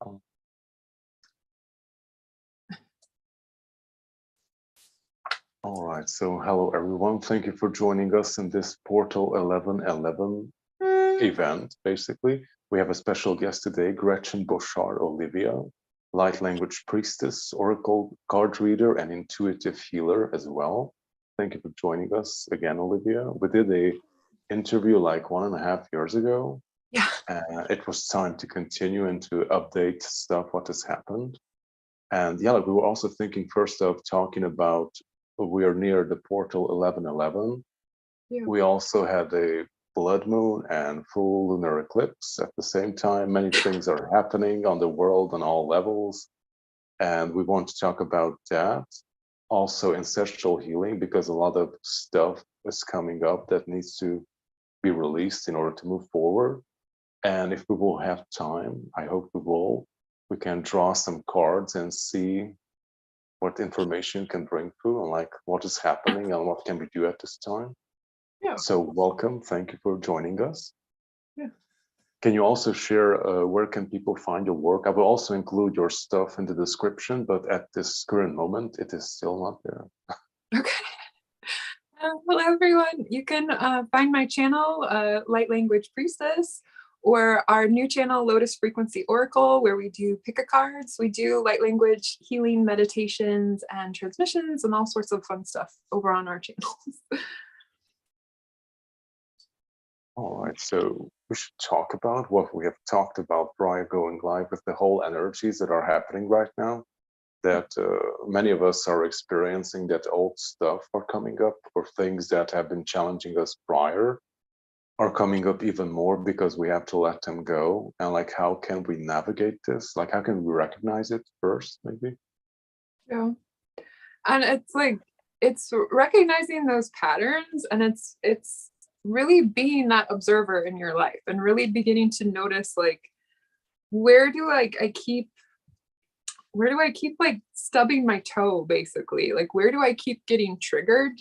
Um, All right, so hello everyone. Thank you for joining us in this Portal 1111 event, basically. We have a special guest today, Gretchen Bouchard Olivia, light language priestess, oracle card reader, and intuitive healer as well. Thank you for joining us again, Olivia. We did a interview like 1.5 years ago. Yeah. It was time to continue and to update stuff, what has happened. And yeah, like we were also thinking first of talking about we are near the portal 1111. Yeah. We also had a blood moon and full lunar eclipse at the same time. Many things are happening on the world on all levels. And we want to talk about that. Also ancestral healing, because a lot of stuff is coming up that needs to be released in order to move forward. And if we will have time, I hope we will, we can draw some cards and see what information can bring through and like what is happening and what can we do at this time. Yeah. So welcome. Thank you for joining us. Yeah. Can you also share where can people find your work? I will also include your stuff in the description, but at this current moment, it is still not there. Okay. Hello, everyone. You can find my channel, Light Language Priestess, or our new channel, Lotus Frequency Oracle, where we do pick-a-cards. We do light language healing meditations and transmissions and all sorts of fun stuff over on our channels. All right, so we should talk about what we have talked about prior going live with the whole energies that are happening right now, that many of us are experiencing, that old stuff are coming up, or things that have been challenging us prior are coming up even more because we have to let them go. And like, how can we navigate this? Like, how can we recognize it first, maybe? Yeah. And it's like, it's recognizing those patterns, and it's really being that observer in your life and really beginning to notice, like, where do I keep like stubbing my toe, basically? Like, where do I keep getting triggered?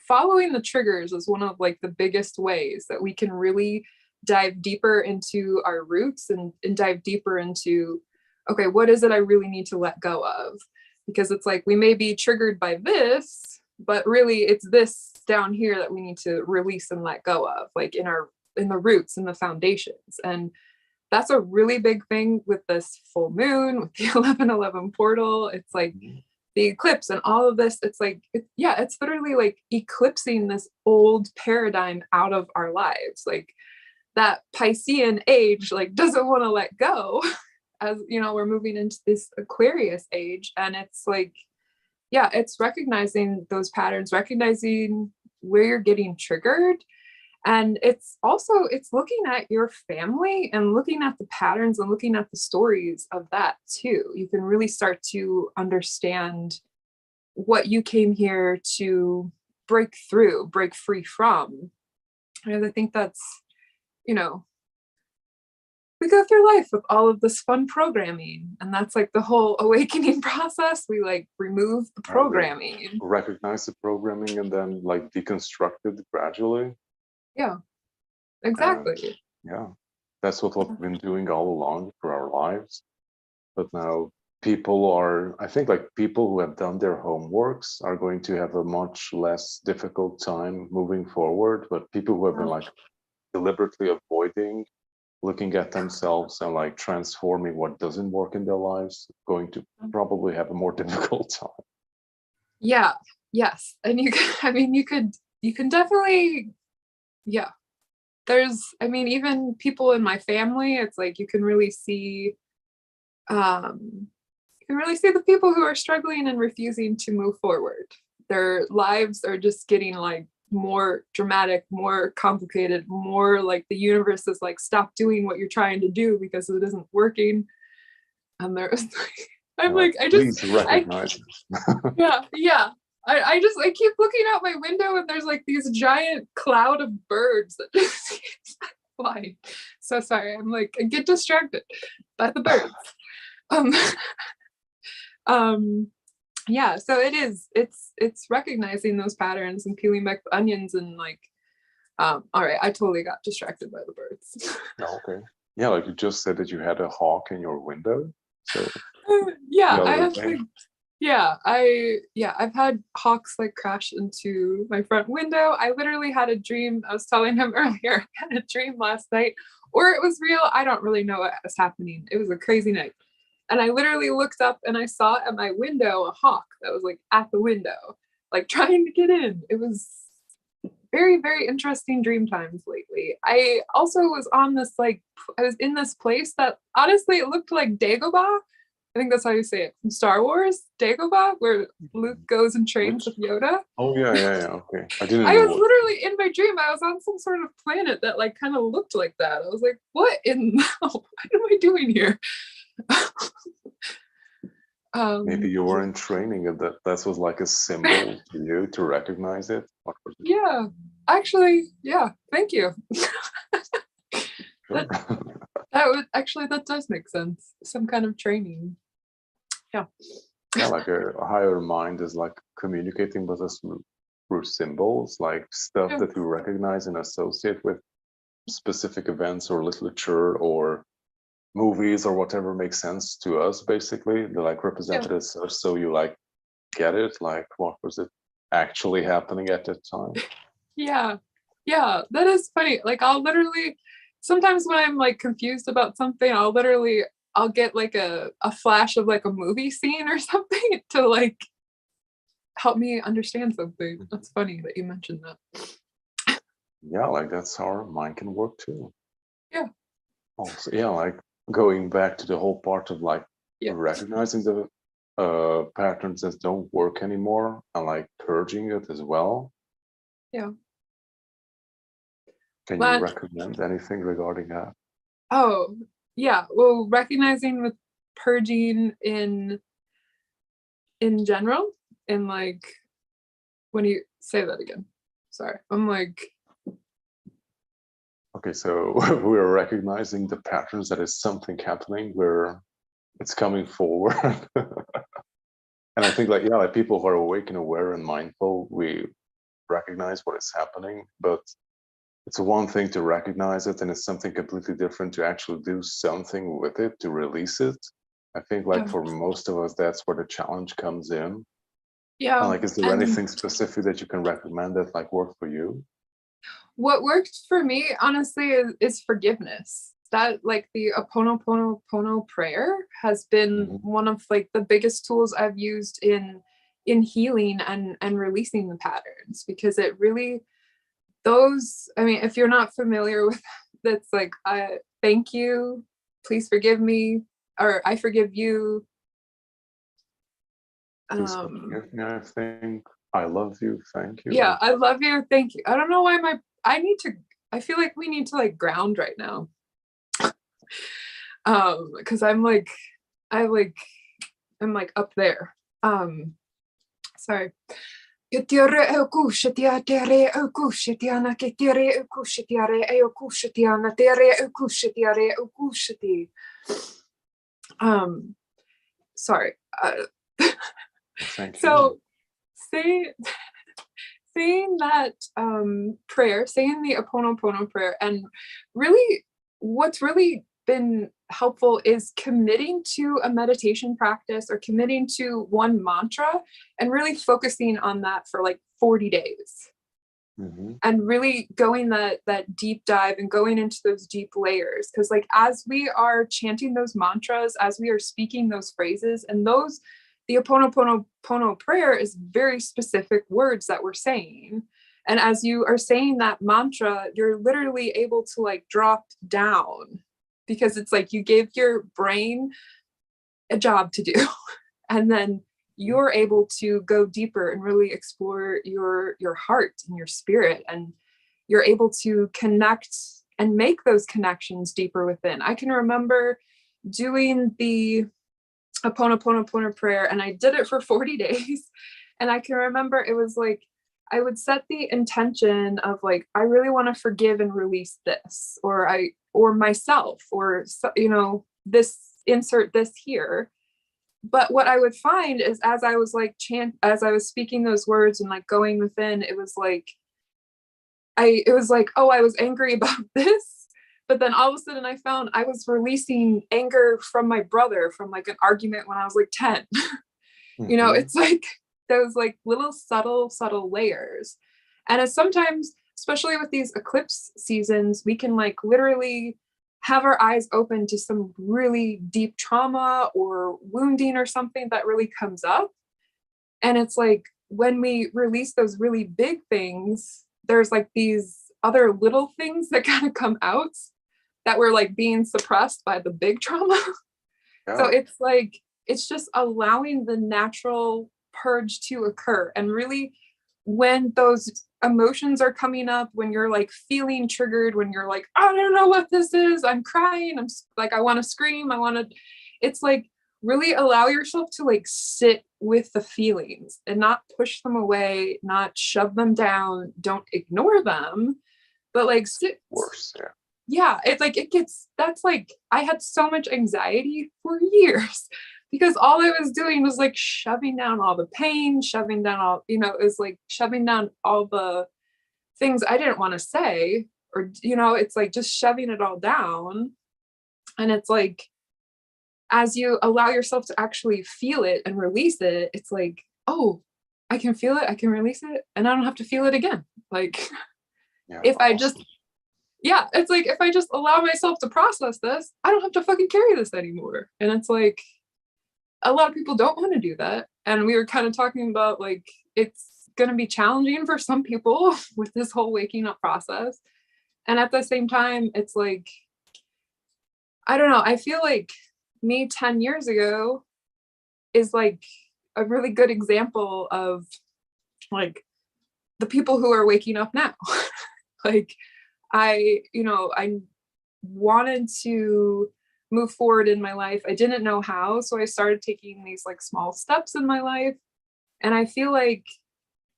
Following the triggers is one of like the biggest ways that we can really dive deeper into our roots and dive deeper into, okay, what is it I really need to let go of? Because it's like we may be triggered by this, but really it's this down here that we need to release and let go of, like in the roots and the foundations. And that's a really big thing with this full moon, with the 1111 portal. It's like the eclipse and all of this, it's like, it's literally like eclipsing this old paradigm out of our lives. Like that Piscean age, like, doesn't want to let go, as you know, we're moving into this Aquarius age. And it's like, it's recognizing those patterns, recognizing where you're getting triggered. And it's looking at your family and looking at the patterns and looking at the stories of that too. You can really start to understand what you came here to break through, break free from. And I think that's, you know, we go through life with all of this fun programming, and that's like the whole awakening process. We like remove the programming, recognize the programming, and then like deconstruct it gradually. Yeah, exactly. And, that's what we've been doing all along for our lives. But now I think like people who have done their homeworks are going to have a much less difficult time moving forward. But people who have been like deliberately avoiding looking at themselves and like transforming what doesn't work in their lives, going to probably have a more difficult time. Yeah, yes. And you can definitely, there's, even people in my family, it's like you can really see the people who are struggling and refusing to move forward. Their lives are just getting like more dramatic, more complicated, more like the universe is like, stop doing what you're trying to do because it isn't working. And there's please recognize I keep looking out my window and there's like these giant cloud of birds that just keeps flying. So sorry, I'm like, I get distracted by the birds. So it's recognizing those patterns and peeling back the onions and like, all right, I totally got distracted by the birds. Okay. Yeah, like you just said that you had a hawk in your window. So Yeah, the I other had day. I've had hawks like crash into my front window. I literally had a dream. I was telling him earlier, I had a dream last night, or it was real. I don't really know what was happening. It was a crazy night. And I literally looked up and I saw at my window a hawk that was like at the window, like trying to get in. It was very, very interesting dream times lately. I also was on this I was in this place that honestly it looked like Dagobah. I think that's how you say it from Star Wars, Dagobah, where Luke goes and trains Which? with Yoda. Oh yeah. Okay, I didn't I know was what. literally in my dream. I was on some sort of planet that like kind of looked like that. I was like, what in what am I doing here? Maybe um you were in training, and that was like a symbol to you to recognize it. What was it? yeah, actually, yeah, thank you. Sure. that that does make sense. Some kind of training. Yeah. Yeah, like a higher mind is like communicating with us through symbols, like stuff Yeah. that we recognize and associate with specific events or literature or movies or whatever makes sense to us. Basically, they're like Yeah. represented as such, so you like get it. Like, what was it actually happening at that time? Yeah. Yeah. That is funny. Like I'll literally sometimes when I'm like confused about something, I'll get like a flash of like a movie scene or something to like help me understand something. That's funny that you mentioned that. Yeah, like that's how our mind can work too. Yeah. Also, yeah, like going back to the whole part of like Yeah. recognizing the patterns that don't work anymore and like purging it as well. Yeah. Can you But recommend anything regarding that? oh yeah. Well, recognizing with purging in general, in like when you say that again. Sorry. I'm like, Okay, so we're recognizing the patterns that is something happening where it's coming forward. And I think like, yeah, like people who are awake and aware and mindful, we recognize what is happening, but it's one thing to recognize it and it's something completely different to actually do something with it, to release it. I think like yeah. for most of us, that's where the challenge comes in. And Yeah. like, is there And anything specific that you can recommend that like worked for you? what worked for me, honestly, is forgiveness. That like the Oponopono prayer has been Mhm. one of like the biggest tools I've used in healing and releasing the patterns because it really those. I mean, if you're not familiar with, that's like thank you, please forgive me, or I forgive you. Please Um, forgive me, I think. I love you, thank yeah, you. I love you, thank you. I don't know why I need to. I feel like we need to like ground right now because I like I'm like up there. Sorry. Um sorry. Thank you. So say saying that prayer, saying the Oponopono prayer, and really what's really been helpful is committing to a meditation practice or committing to one mantra and really focusing on that for like 40 days Hmm. and really going that deep dive and going into those deep layers because like as we are chanting those mantras, as we are speaking those phrases and those the Oponopono prayer is very specific words that we're saying, and as you are saying that mantra you're literally able to like drop down because it's like you give your brain a job to do and then you're able to go deeper and really explore your heart and your spirit, and you're able to connect and make those connections deeper within. I can remember doing the Oponopono prayer and I did it for 40 days, and I can remember it was like I would set the intention of like I really want to forgive and release this, or myself, or you know, this, insert this here. But what I would find is as I was like as I was speaking those words and like going within, it was like, oh, I was angry about this, but then all of a sudden I found I was releasing anger from my brother from like an argument when I was like 10. You know, it's like those like little subtle layers. And it's sometimes, especially with these eclipse seasons, we can like literally have our eyes open to some really deep trauma or wounding or something that really comes up. And it's like when we release those really big things, there's like these other little things that kind of come out that were like being suppressed by the big trauma. So it's like, it's just allowing the natural purge to occur. And really, when those emotions are coming up, when you're like feeling triggered, when you're like, I don't know what this is, I'm crying, I'm like, I want to scream, it's like really allow yourself to like sit with the feelings and not push them away, not shove them down, don't ignore them, but like sit. Worse, It's like that's like I had so much anxiety for years because all I was doing was like shoving down all the pain, shoving down all, it was like shoving down all the things I didn't want to say, or it's like just shoving it all down. And it's like as you allow yourself to actually feel it and release it, it's like, oh, I can feel it, I can release it, and I don't have to feel it again. Like if I just it's like if I just allow myself to process this, I don't have to fucking carry this anymore. And it's like a lot of people don't want to do that. And we were kind of talking about like it's going to be challenging for some people with this whole waking up process. And at the same time, it's like, I don't know, I feel like me 10 years ago is like a really good example of like the people who are waking up now. Like I wanted to move forward in my life. I didn't know how, so I started taking these like small steps in my life. And I feel like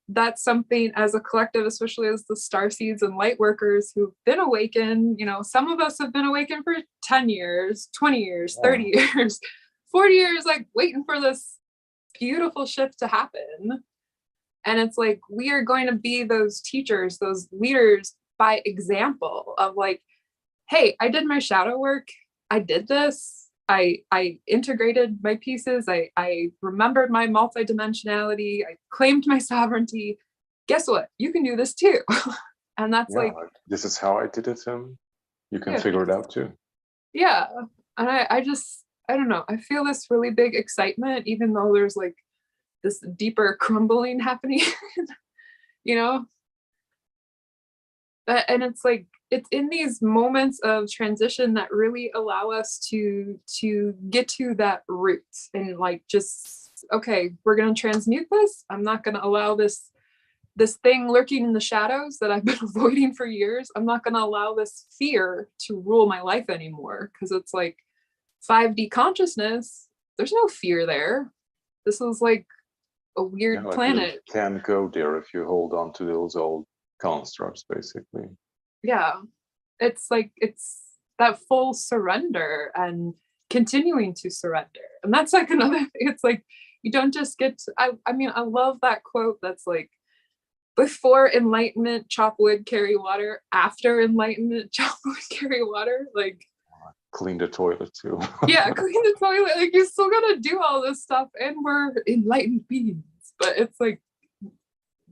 that's something as a collective, especially as the star seeds and light workers who've been awakened, some of us have been awakened for 10 years, 20 years, 30 years, 40 years, like waiting for this beautiful shift to happen. And it's like, we are going to be those teachers, those leaders by example of like, hey, I did my shadow work. I did this. I integrated my pieces. I remembered my multidimensionality. I claimed my sovereignty. Guess what? You can do this too. And that's like, this is how I did it. You can figure it out too. Yeah. And I don't know. I feel this really big excitement, even though there's like this deeper crumbling happening, and it's like, it's in these moments of transition that really allow us to get to that root and like, just, okay, we're going to transmute this. I'm not going to allow this thing lurking in the shadows that I've been avoiding for years. I'm not going to allow this fear to rule my life anymore. Cause it's like 5D consciousness. There's no fear there. This is like a weird planet. You can't go there if you hold on to those old constructs, basically. Yeah, it's like, it's that full surrender and continuing to surrender. And that's like another thing. It's like, you don't just get to, I mean, I love that quote that's like, before enlightenment, chop wood, carry water. After enlightenment, chop wood, carry water. Like, clean the toilet too. Yeah, clean the toilet. Like, you still gotta do all this stuff, and we're enlightened beings. But it's like,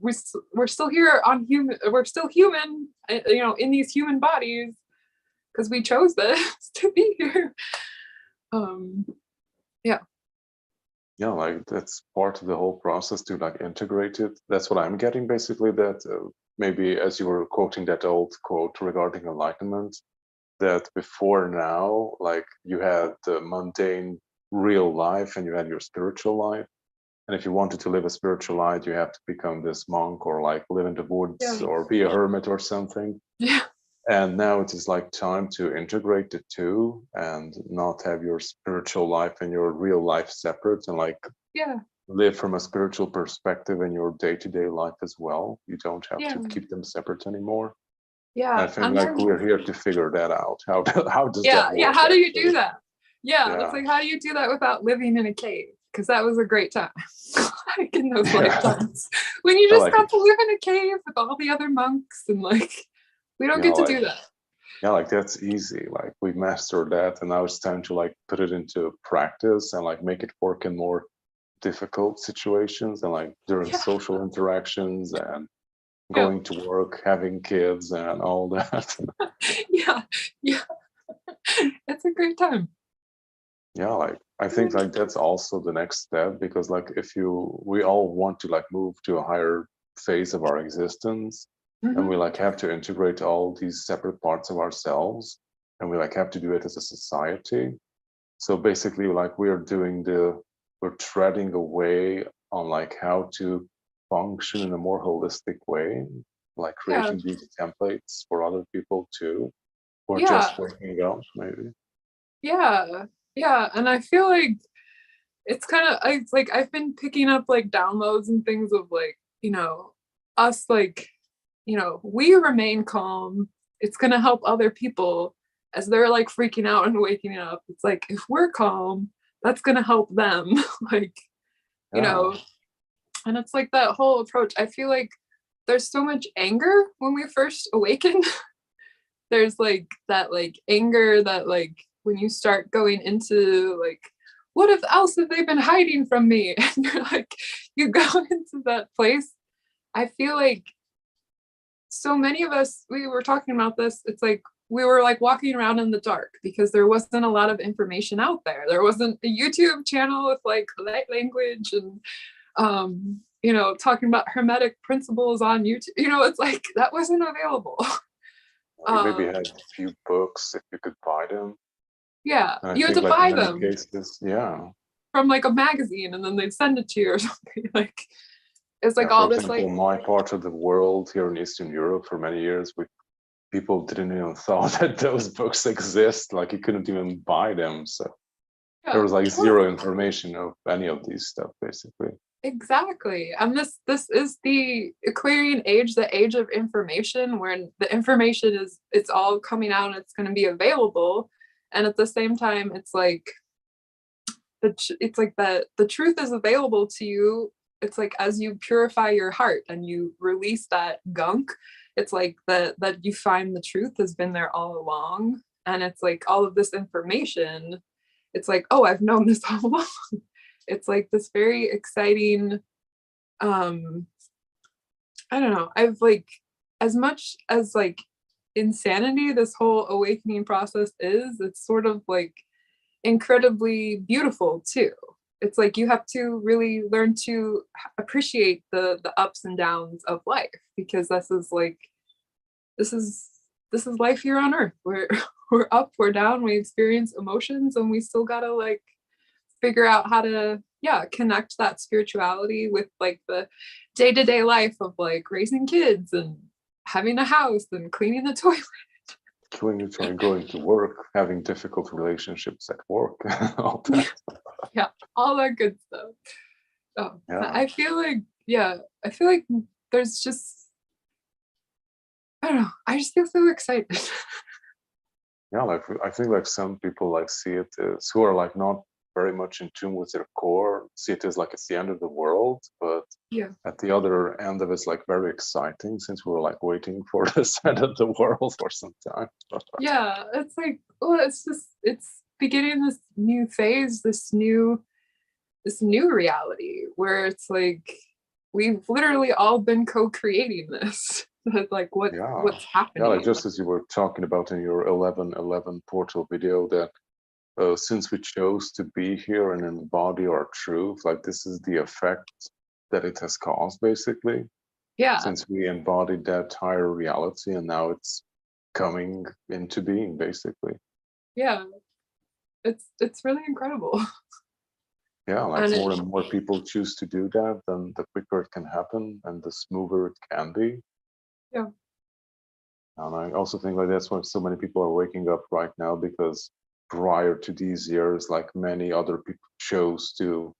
we're still here on human. We're still human, in these human bodies, because we chose this to be here. Yeah, like that's part of the whole process to like integrate it. That's what I'm getting, basically, that maybe as you were quoting that old quote regarding enlightenment, that before now, like you had the mundane real life and you had your spiritual life. And if you wanted to live a spiritual life, you have to become this monk or like live in the woods or be a hermit or something. Yeah. And now it is like time to integrate the two and not have your spiritual life and your real life separate, and like live from a spiritual perspective in your day-to-day life as well. You don't have to keep them separate anymore. Yeah. I think like we're here to figure that out. How does that work? Yeah. How do you do that? It's like, how do you do that without living in a cave? Because that was a great time. Like in those lifetimes. When you just got to live in a cave with all the other monks, and like, we don't get to do that. Yeah, like that's easy. Like we mastered that, and now it's time to like put it into practice and like make it work in more difficult situations and like during Yeah, social interactions and yeah, going to work, having kids, and all that. yeah, yeah. It's a great time. Yeah, like I think like that's also the next step because like if we all want to like move to a higher phase of our existence and we Mhm. like have to integrate all these separate parts of ourselves and we like have to do it as a society. So basically like we're treading away on like how to function in a more holistic way, like Yeah, creating these templates for other people too, or yeah, just working out maybe. yeah, yeah. And I feel like it's kind of I've been picking up like downloads and things of like, us like, we remain calm. It's gonna help other people as they're like freaking out and waking up. It's like if we're calm, that's gonna help them. Like, you Yeah. know, and it's like that whole approach. I feel like there's so much anger when we first awaken. There's like that like anger that like when you start going into like what if else have they been hiding from me? And you're like you go into that place. I feel like so many of us, we were talking about this, it's like we were like walking around in the dark because there wasn't a lot of information out there. There wasn't a YouTube channel with like light language and talking about hermetic principles on YouTube. It's like that wasn't available. You maybe um had a few books if you could buy them. yeah, And I you had think to like in buy many them cases, yeah. from like a magazine and then they'd send it to you or something. Like it's Yeah, like for all this example, like my part of the world here in Eastern Europe for many years, people didn't even thought that those books exist. Like you couldn't even buy them. So there yeah. was like Well, zero information of any of these stuff, basically. exactly. And this is the Aquarian age, the age of information, where the information it's all coming out and it's going to be available. And at the same time, it's like it's like the truth is available to you. It's like as you purify your heart and you release that gunk, it's like that you find the truth has been there all along. And it's like all of this information, it's like, oh, I've known this all along. It's like this very exciting, um I don't know, I've like, as much as like insanity this whole awakening process is, it's sort of like incredibly beautiful too. It's like you have to really learn to appreciate the ups and downs of life, because this is this is life here on earth. We're we're up, we're down, we experience emotions, and we still gotta like figure out how to, yeah, connect that spirituality with like the day-to-day life of like raising kids and having a house and cleaning the toilet. Going to work, having difficult relationships at work, all that. Yeah, all that good stuff. Oh, Yeah. I feel like, yeah, I feel like there's just, I don't know, I just feel so excited. Yeah, like I think like some people like see it as who are like not very much in tune with their core, see it as like it's the end of the world, but Yeah, at the other end of it's like very exciting since we were like waiting for this end of the world for some time. yeah, it's like, well, it's just, it's beginning this new phase, this new reality where it's like we've literally all been co-creating this. Like Yeah. what's Yeah, like happening. just as you were talking about in your 1111 portal video that since we chose to be here and embody our truth, like this is the effect that it has caused basically, Yeah, since we embodied that higher reality and now it's coming into being basically. yeah, it's really incredible. Yeah, like And it, more and more people choose to do that, then the quicker it can happen and the smoother it can be. yeah, And I also think like that's why so many people are waking up right now because prior to these years, like many other people chose to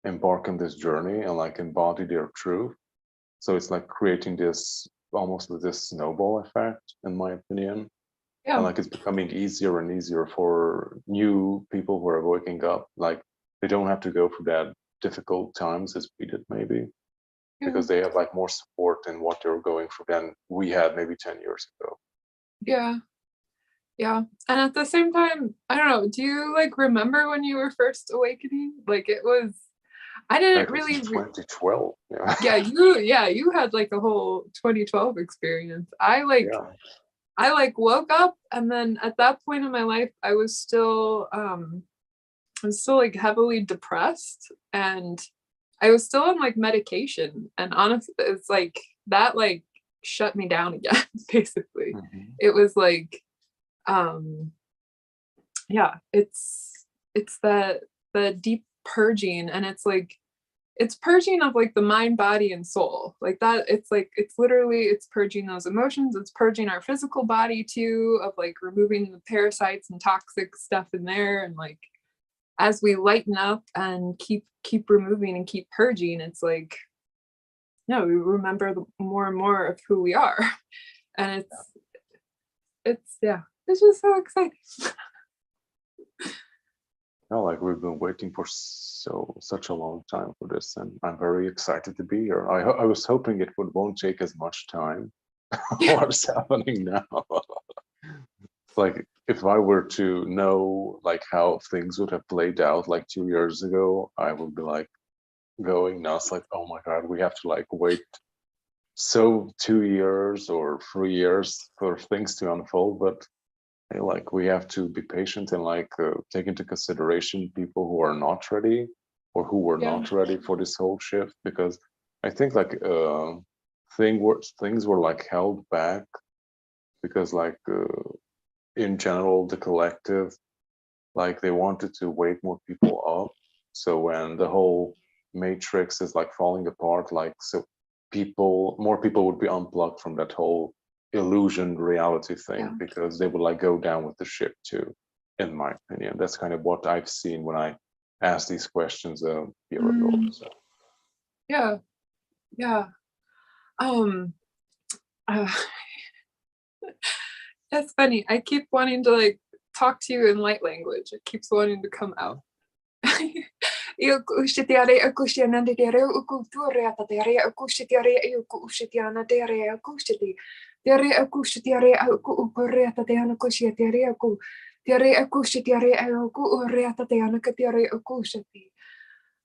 embark on this journey and like embody their truth. So it's like creating this almost this snowball effect, in my opinion. And yeah, like it's becoming easier and easier for new people who are waking up. Like they don't have to go through that difficult times as we did maybe, yeah, because they have like more support in what they're going through than we had maybe 10 years ago. yeah. Yeah. And at the same time, I don't know, do you like remember when you were first awakening? Like it was, I didn't That was really 2012. Yeah. you had like a whole 2012 experience. Yeah. I like woke up, and then at that point in my life I was still like heavily depressed, and I was still on like medication, and honestly it's like that like shut me down again basically. Mhm. It was like um yeah, it's the deep purging, and it's like it's purging of like the mind, body, and soul. Like that, it's like it's literally it's purging those emotions, it's purging our physical body too, of like removing the parasites and toxic stuff in there. And like as we lighten up and keep removing and keep purging, it's like no, we remember more and more of who we are. And it's yeah, it's just so exciting. Yeah, like we've been waiting for such a long time for this, and I'm very excited to be here. I was hoping it won't take as much time. What's happening now? Like if I were to know like how things would have played out like 2 years ago, I would be like going nuts, like, oh my God, we have to like wait so 2 years or 3 years for things to unfold. But hey, like we have to be patient and like take into consideration people who are not ready or who were Yeah. not ready for this whole shift, because I think like things were like held back because like in general the collective, like they wanted to wake more people up. So when the whole matrix is like falling apart, like so more people would be unplugged from that whole illusion reality Yeah. thing, because they would like go down with the ship too, in my opinion. That's kind of what I've seen when I asked these questions a year ago. So Yeah. Yeah. Um uh, That's funny. I keep wanting to like talk to you in light language. It keeps wanting to come out.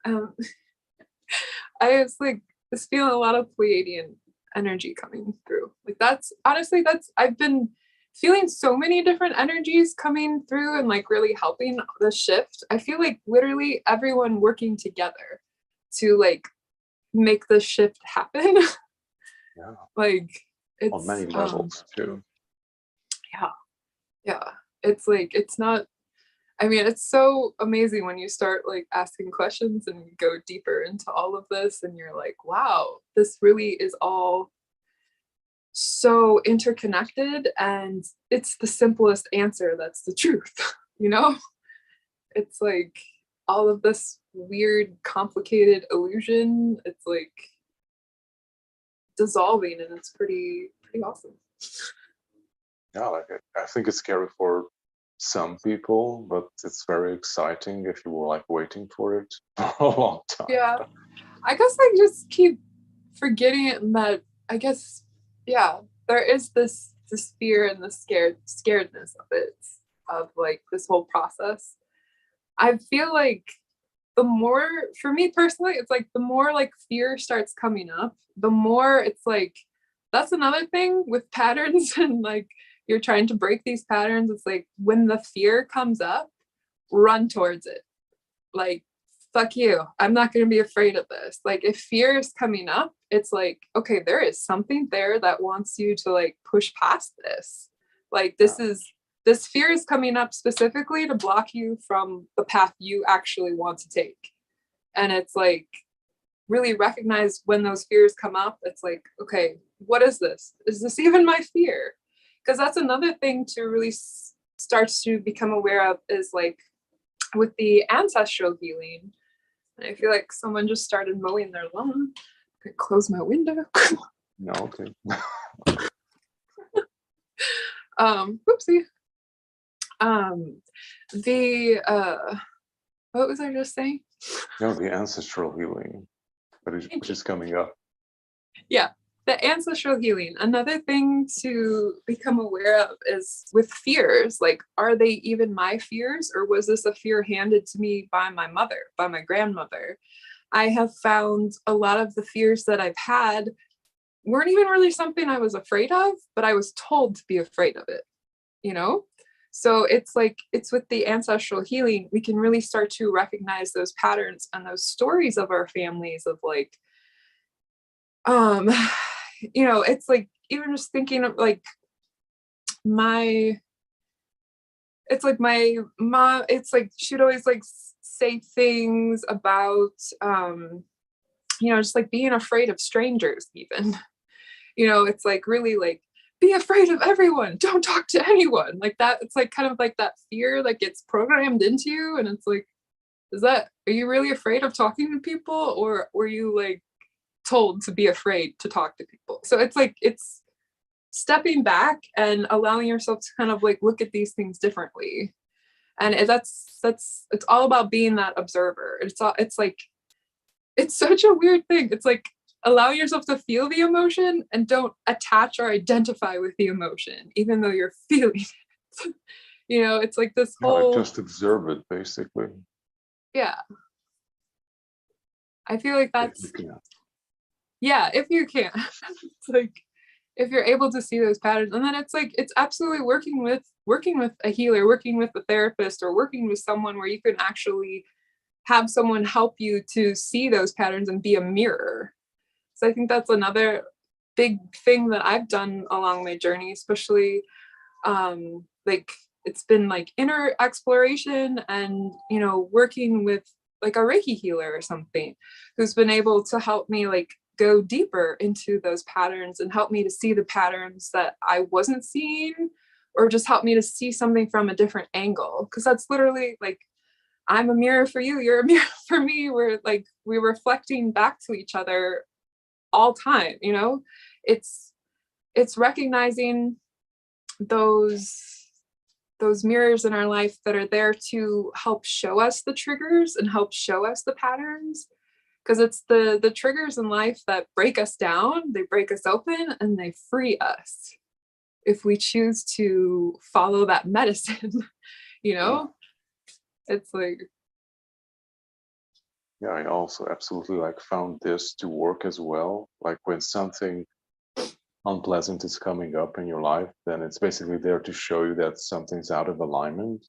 Um, I was like just feeling a lot of Pleiadian energy coming through. Like that's honestly I've been feeling so many different energies coming through and like really helping the shift. I feel like literally everyone working together to like make the shift happen. yeah, Like on it's many levels too. yeah, yeah. It's like it's not I mean, it's so amazing when you start like asking questions and you go deeper into all of this and you're like, wow, this really is all so interconnected, and it's the simplest answer that's the truth, you know? It's like all of this weird, complicated illusion, it's like dissolving, and it's pretty awesome. Yeah, like I think it's scary for some people, but it's very exciting if you were like waiting for it for a long time. Yeah. I guess I just keep forgetting that I guess yeah, there is this fear and the scaredness of it, of like this whole process. I feel like the more for me personally, it's like the more like fear starts coming up, the more it's like that's another thing with patterns and like you're trying to break these patterns. It's like when the fear comes up, run towards it. Like fuck you, I'm not going to be afraid of this. Like if fear is coming up, it's like okay, there is something there that wants you to like push past this. Like Yeah. this fear is coming up specifically to block you from the path you actually want to take. And it's like really recognize when those fears come up. It's like okay, what is this? Is this even my fear? Because that's another thing to really start to become aware of, is like with the ancestral healing. I feel like someone just started mowing their lawn. I could close my window. No, okay. Whoopsie. The what was I just saying? No, the ancestral healing, which is coming up. Yeah. the ancestral healing, another thing to become aware of is with fears, like, are they even my fears, or was this a fear handed to me by my mother, by my grandmother? I have found a lot of the fears that I've had weren't even really something I was afraid of, but I was told to be afraid of it, you know? So it's like, it's with the ancestral healing, we can really start to recognize those patterns and those stories of our families of like, you know, it's like, even just thinking of like it's like my mom, it's like, she'd always like say things about, you know, just like being afraid of strangers even, you know, it's like really like, be afraid of everyone, don't talk to anyone, like that. It's like kind of like that fear that gets programmed into you, and it's like, are you really afraid of talking to people, or were you like told to be afraid to talk to people? So it's like, it's stepping back and allowing yourself to kind of like look at these things differently. And that's it's all about being that observer. It's like, it's such a weird thing. It's like allow yourself to feel the emotion and don't attach or identify with the emotion, even though you're feeling it. You know, it's like this whole, just observe it basically. yeah. I feel like that's, If you can. yeah, if you can. It's like, if you're able to see those patterns, and then it's like, it's absolutely working with a healer, working with a therapist, or working with someone where you can actually have someone help you to see those patterns and be a mirror. So I think that's another big thing that I've done along my journey, especially like, it's been like inner exploration, and, you know, working with like a Reiki healer or something who's been able to help me like go deeper into those patterns and help me to see the patterns that I wasn't seeing, or just help me to see something from a different angle. Because that's literally like, I'm a mirror for you, you're a mirror for me. We're reflecting back to each other all time, you know? It's recognizing those mirrors in our life that are there to help show us the triggers and help show us the patterns, because it's the triggers in life that break us down, they break us open, and they free us if we choose to follow that medicine. You know, it's like, Yeah, I also absolutely like found this to work as well. Like when something unpleasant is coming up in your life, then it's basically there to show you that something's out of alignment.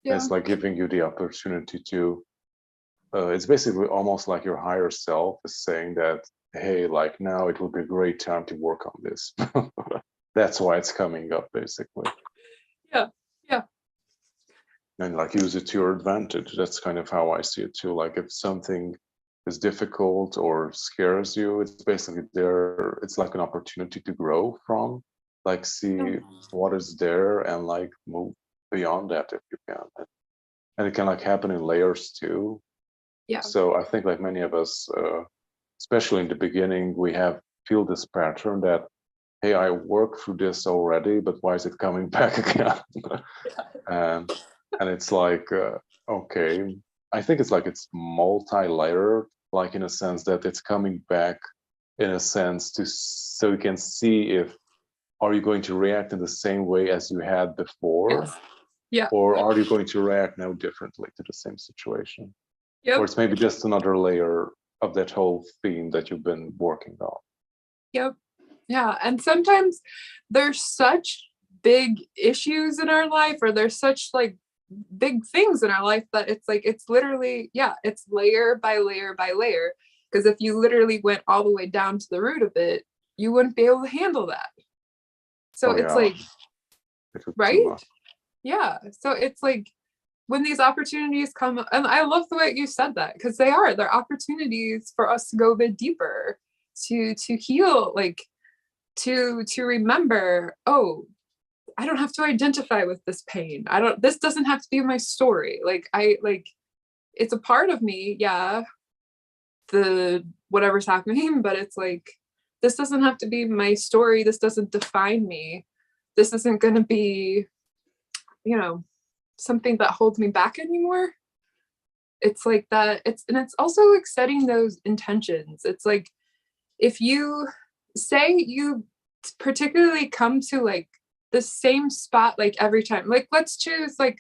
yeah, It's like giving you the opportunity to, it's basically almost like your higher self is saying that, hey, like now it will be a great time to work on this. That's why it's coming up, basically. yeah, yeah, And like use it to your advantage. That's kind of how I see it too. Like if something is difficult or scares you, it's basically there. It's like an opportunity to grow from, like see what is there and like move beyond that if you can. And it can like happen in layers too. yeah, So I think like many of us, especially in the beginning, we feel this pattern that, hey, I worked through this already, but why is it coming back again? and and it's like, okay, I think it's multi-layered, like in a sense that it's coming back in a sense so you can see if are you going to react in the same way as you had before, yes, yeah, or are you going to react now differently to the same situation? Or yep, it's maybe just another layer of that whole theme that you've been working on. yep, yeah. And sometimes there's such big issues in our life, or there's such like big things in our life, that it's like, it's literally, yeah, it's layer by layer by layer. Because if you literally went all the way down to the root of it, you wouldn't be able to handle that. So Oh it's yeah, like, it was too right? much. Yeah. So it's like, when these opportunities come, and I love the way you said that, because they're opportunities for us to go a bit deeper, to heal, like to remember, oh, I don't have to identify with this pain. This doesn't have to be my story. Like it's a part of me, yeah, the whatever's happening, but it's like, this doesn't have to be my story. This doesn't define me. This isn't going to be, you know, something that holds me back anymore. It's like that. And it's also like setting those intentions. It's like, if you say you particularly come to like the same spot like every time, like let's choose like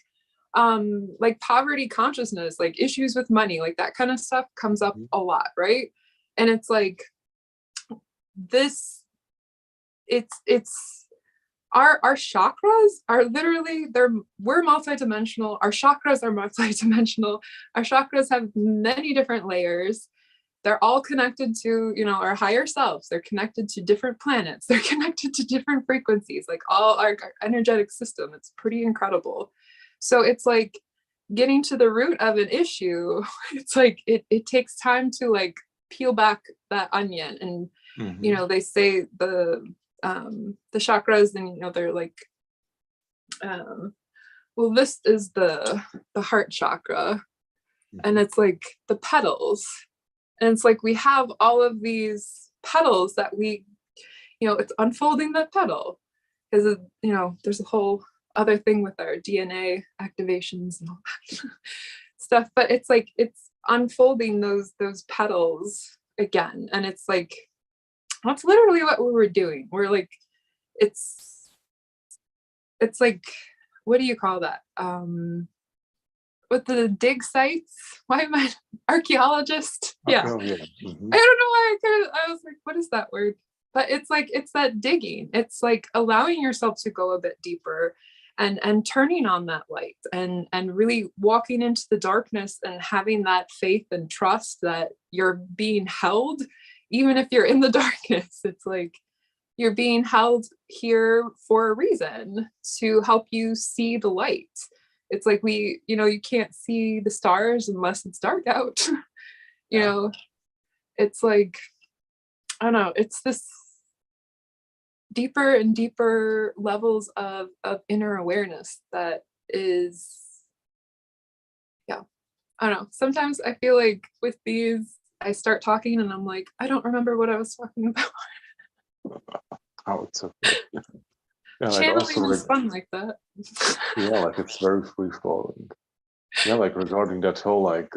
poverty consciousness, like issues with money, like that kind of stuff comes up a lot, right? And it's like this, it's our chakras are literally, we're multidimensional. Our chakras are multidimensional. Our chakras have many different layers. They're all connected to, you know, our higher selves. They're connected to different planets. They're connected to different frequencies, like all our energetic system. It's pretty incredible. So it's like getting to the root of an issue. It's like, it takes time to like peel back that onion. And, you know, they say the chakras, and, you know, they're like, well, this is the heart chakra, and it's like the petals. And it's like we have all of these petals that we, you know, it's unfolding the petal, because, you know, there's a whole other thing with our DNA activations and all that stuff. But it's like, it's unfolding those petals again. And it's like, that's literally what we were doing. We're like, it's like, what do you call that? With the dig sites, why am I archaeologist? Yeah. Oh, yeah. I don't know why I was like, what is that word? But it's like, it's that digging. It's like allowing yourself to go a bit deeper and turning on that light and really walking into the darkness and having that faith and trust that you're being held, even if you're in the darkness. It's like you're being held here for a reason, to help you see the light. It's like you know, you can't see the stars unless it's dark out. You know, it's like, I don't know, it's this deeper and deeper levels of inner awareness that is, yeah, I don't know. Sometimes I feel like with these, I start talking and I'm like, I don't remember what I was talking about. Oh, it's okay. Yeah, like Channeling also is fun like that. yeah, like it's very free flowing. Yeah, like regarding that whole like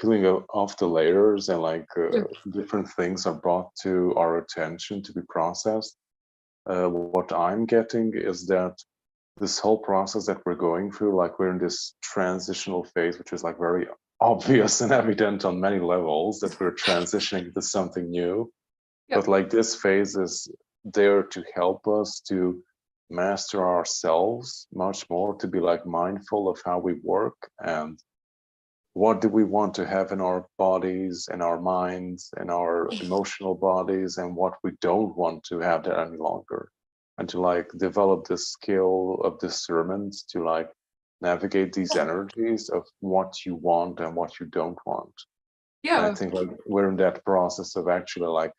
peeling off the layers and like different things are brought to our attention to be processed. What I'm getting is that this whole process that we're going through, like we're in this transitional phase, which is like very obvious and evident on many levels that we're transitioning to something new. But like this phase is there to help us to master ourselves much more, to be like mindful of how we work and what do we want to have in our bodies, in our minds, in our emotional bodies, and what we don't want to have there any longer, and to like develop the skill of discernment to like navigate these energies of what you want and what you don't want. And I think like we're in that process of actually like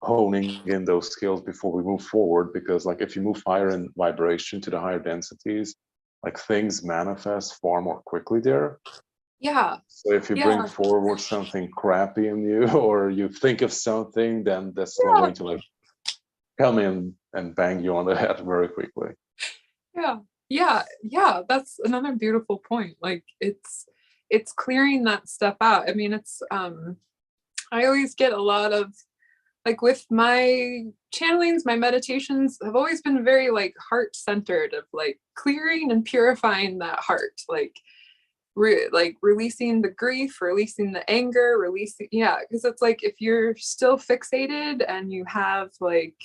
honing in those skills before we move forward, because like if you move higher in vibration to the higher densities, like things manifest far more quickly there. So if you bring forward something crappy in you, or you think of something, then that's going to like come in and bang you on the head very quickly. That's another beautiful point. Like it's clearing that stuff out. I mean, it's I always get a lot of, like with my channelings, my meditations have always been very like heart centered, of like clearing and purifying that heart, like like releasing the grief, releasing the anger, releasing, because it's like if you're still fixated and you have like,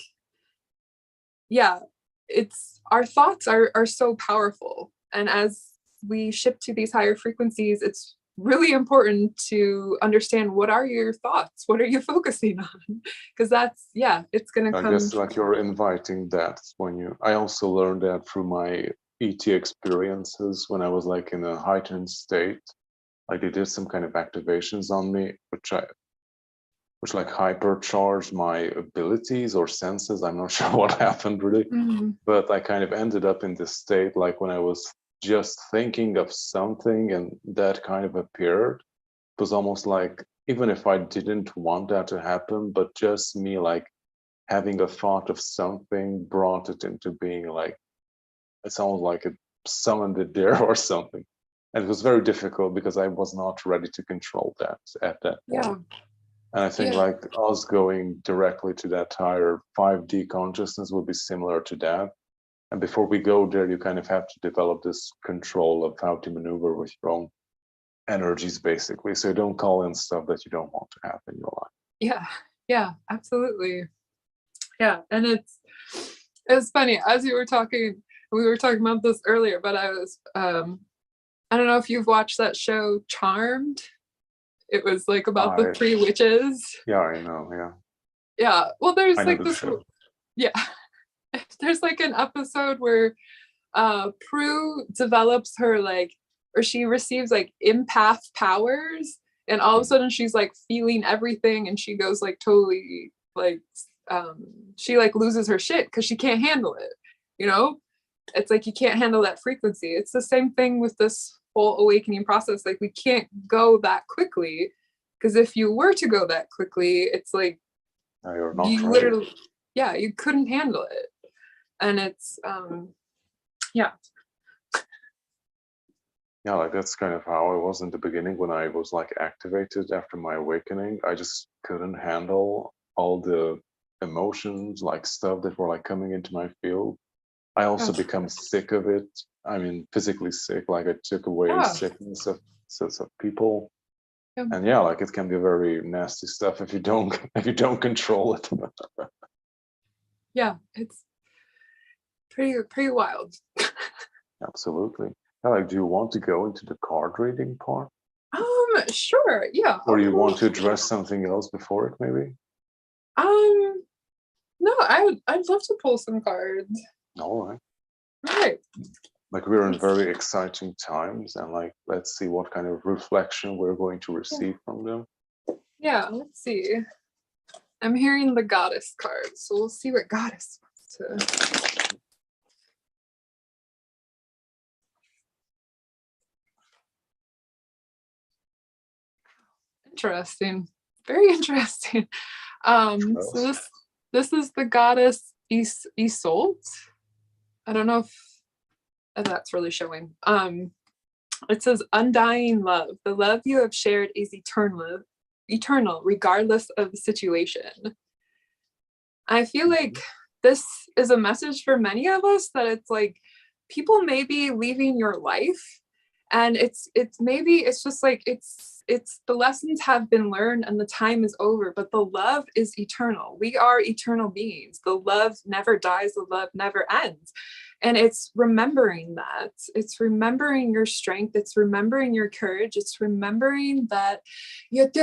it's, our thoughts are so powerful, and as we shift to these higher frequencies, it's really important to understand, what are your thoughts, what are you focusing on, because that's it's gonna come. I guess like you're inviting that when you, I also learned that through my ET experiences when I was like in a heightened state. Like they did some kind of activations on me, which like hypercharged my abilities or senses. I'm not sure what happened really, but I kind of ended up in this state, like when I was just thinking of something and that kind of appeared. It was almost like, even if I didn't want that to happen, but just me like having a thought of something brought it into being. Like it sounds like it summoned it there or something. And it was very difficult because I was not ready to control that at that point. And I think Yeah. like us going directly to that higher 5D consciousness would be similar to that. And before we go there, you kind of have to develop this control of how to maneuver with your own energies, basically. So you don't call in stuff that you don't want to have in your life. Yeah. Yeah, absolutely. Yeah. And it's funny, as you were talking, we were talking about this earlier, but I was I don't know if you've watched that show Charmed. It was like about the I, three witches. yeah, I know. Yeah. Yeah. Well, I there's know like the this, show. yeah. There's like an episode where Prue develops her like, or she receives like empath powers, and all of a sudden she's like feeling everything, and she goes like totally like she like loses her shit because she can't handle it. You know, it's like you can't handle that frequency. It's the same thing with this whole awakening process. Like we can't go that quickly, because if you were to go that quickly, it's like No, you're not you ready. literally, yeah, you couldn't handle it. And it's yeah. Yeah, like that's kind of how I was in the beginning when I was like activated after my awakening. I just couldn't handle all the emotions, like stuff that were like coming into my field. I also Yeah. become sick of it. I mean, physically sick, like I took away Yeah. sickness of sense of people. Yeah. And yeah, like it can be very nasty stuff if you don't if you don't control it. Yeah, it's pretty wild. Absolutely. Yeah, like, do you want to go into the card reading part? Sure, yeah, Or I'll you pull. want to address something else before it, maybe? No, I'd love to pull some cards. All right. All right. Like we're in very exciting times, and like let's see what kind of reflection we're going to receive from them. Yeah, let's see. I'm hearing the goddess card, so we'll see what goddess wants to. Interesting. Very interesting. So this is the goddess Isolde. I don't know if that's really showing. It says undying love. The love you have shared is eternal, regardless of the situation. I feel like this is a message for many of us that it's like people may be leaving your life, and it's maybe it's just like it's the lessons have been learned and the time is over, but the love is eternal. We are eternal beings. The love never dies, the love never ends. And it's remembering that. It's remembering your strength. It's remembering your courage. It's remembering that it's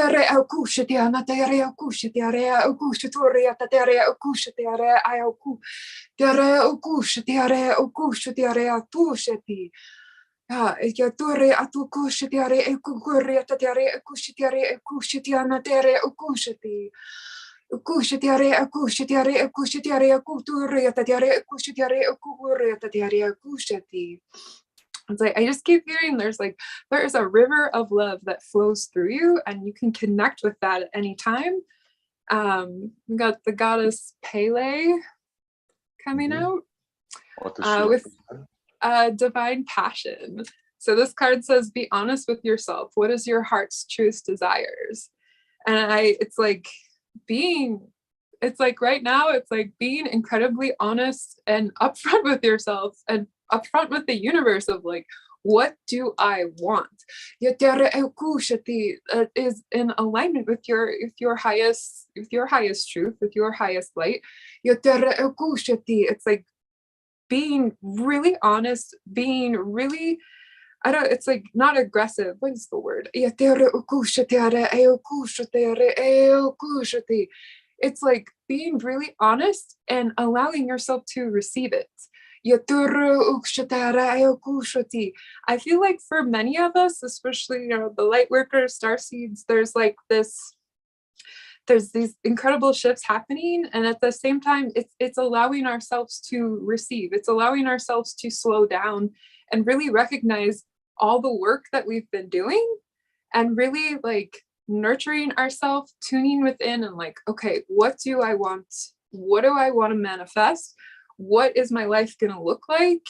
like I just keep hearing there is a river of love that flows through you, and you can connect with that at any time. We got the goddess Pele coming out with divine passion. So this card says, be honest with yourself. What is your heart's truest desires? And it's like right now, it's like being incredibly honest and upfront with yourself and upfront with the universe of like, what do I want? Is in alignment with your highest truth, with your highest light. It's like being really honest, being really, it's like not aggressive. What is the word? It's like being really honest and allowing yourself to receive it. I feel like for many of us, especially the light workers, star seeds, there's these incredible shifts happening, and at the same time it's allowing ourselves to receive. It's allowing ourselves to slow down and really recognize all the work that we've been doing, and really like nurturing ourselves, tuning within, and like, okay, what do I want to manifest? What is my life going to look like?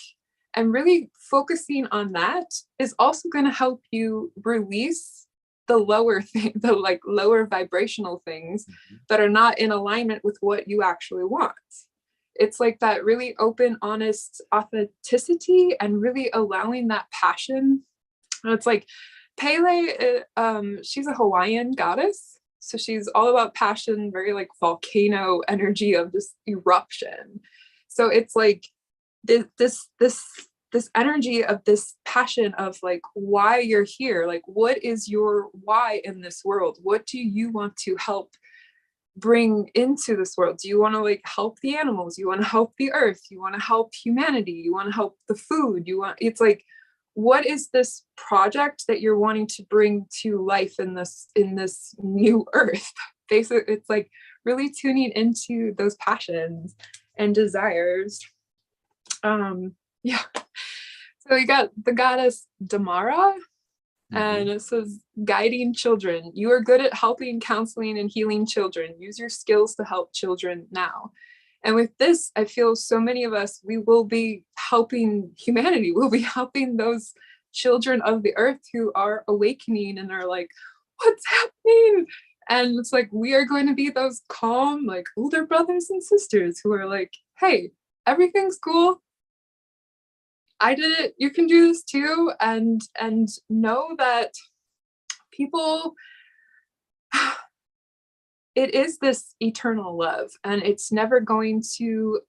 And really focusing on that is also going to help you release the lower thing, the like lower vibrational things that are not in alignment with what you actually want. It's like that really open, honest authenticity and really allowing that passion. And it's like Pele, she's a Hawaiian goddess. So she's all about passion, very like volcano energy of just eruption. So it's like this energy of this passion of like why you're here, like what is your why in this world, what do you want to help bring into this world? Do you want to like help the animals, you want to help the earth, you want to help humanity, you want to help the food, you want, it's like, what is this project that you're wanting to bring to life in this new earth? Basically, it's like really tuning into those passions and desires. Yeah. So we got the goddess Damara, and it says, guiding children. You are good at helping, counseling, and healing children. Use your skills to help children now. And with this, I feel so many of us, we will be helping humanity. We'll be helping those children of the earth who are awakening and are like, what's happening? And it's like, we are going to be those calm, like older brothers and sisters who are like, hey, everything's cool. I did it, you can do this too, and know that people, it is this eternal love, and it's never going to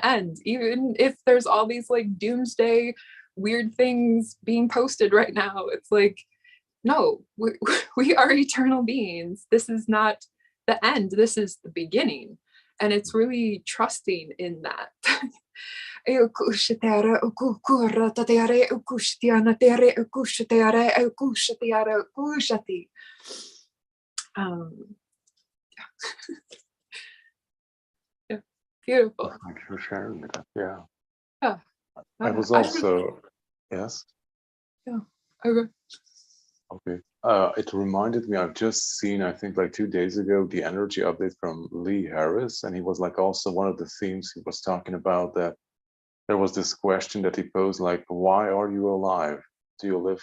end, even if there's all these like doomsday weird things being posted right now. It's like, no, we are eternal beings. This is not the end, this is the beginning, and it's really trusting in that. Yeah, beautiful. Thank you for sharing that. Yeah. Yeah. I was also, yes. Yeah. Okay. Okay. It reminded me, I've just seen, I think like 2 days ago, the energy update from Lee Harris, and he was like also one of the themes he was talking about, that there was this question that he posed, like, why are you alive? Do you live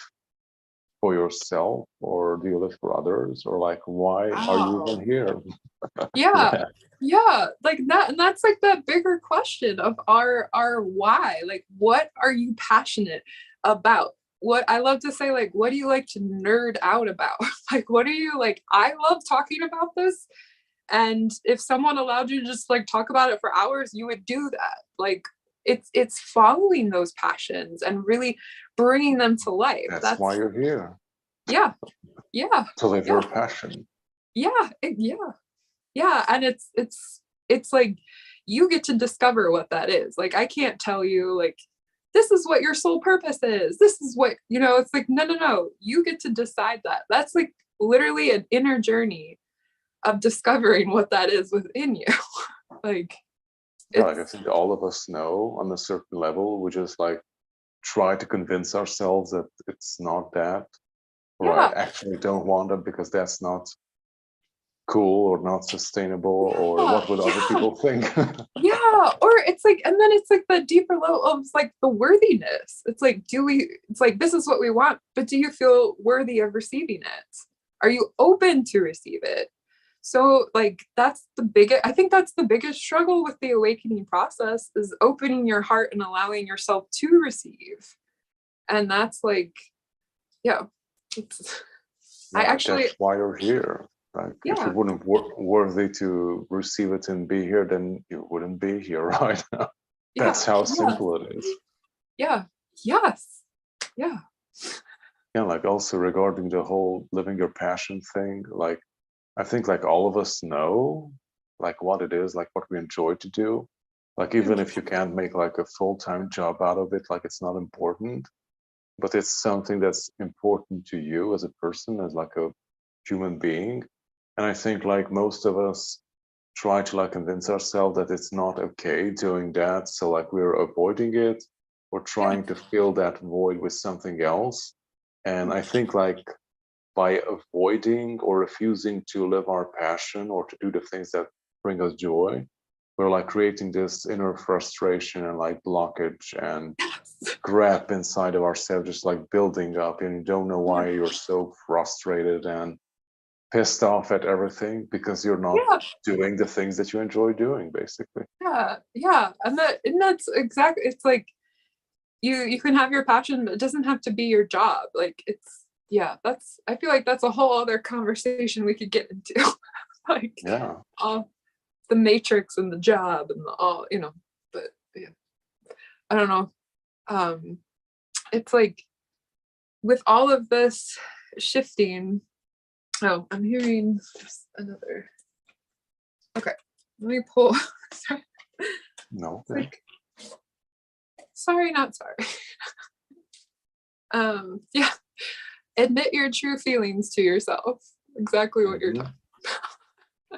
for yourself, or do you live for others? Or like, why are you even here? Yeah. Yeah, like that, and that's like that bigger question of our why. Like, what are you passionate about? What I love to say, like, what do you like to nerd out about? Like, what are you like? I love talking about this, and if someone allowed you to just like talk about it for hours, you would do that. Like, it's following those passions and really bringing them to life. That's why you're here. Yeah. Yeah. To live your passion. Yeah. Yeah. And it's like you get to discover what that is. Like, I can't tell you like, this is what your soul purpose is. This is what, it's like, no. You get to decide that. That's like literally an inner journey of discovering what that is within you. Like, yeah, like I think all of us know on a certain level, we just like try to convince ourselves that it's not that, or I actually don't want it because that's not cool or not sustainable, or what would other people think? Yeah, or it's like, and then it's like the deeper level of like the worthiness. It's like, it's like, this is what we want, but do you feel worthy of receiving it? Are you open to receive it? So like, I think that's the biggest struggle with the awakening process, is opening your heart and allowing yourself to receive. And that's like, yeah, That's why you're here. Like, if you wouldn't worthy to receive it and be here, then you wouldn't be here, right? That's how simple it is. Yeah. Yes. Yeah. Yeah, like also regarding the whole living your passion thing, like I think like all of us know like what it is, like what we enjoy to do. Like even if you can't make like a full-time job out of it, like it's not important, but it's something that's important to you as a person, as like a human being. And I think like most of us try to like convince ourselves that it's not okay doing that. So like we're avoiding it or trying to fill that void with something else. And I think like by avoiding or refusing to live our passion or to do the things that bring us joy, we're like creating this inner frustration and like blockage and grab inside of ourselves, just like building up, and you don't know why you're so frustrated and pissed off at everything because you're not Yeah. doing the things that you enjoy doing, basically. Yeah. And that's exactly, it's like you can have your passion, but it doesn't have to be your job. Like it's, yeah, that's, I feel like that's a whole other conversation we could get into. Like Yeah. all the matrix and the job and the all, but yeah, I don't know. It's like with all of this shifting. Oh, I'm hearing just another. Okay, let me pull. Sorry. No. It's like, sorry, not sorry. Yeah. Admit your true feelings to yourself. Exactly what you're talking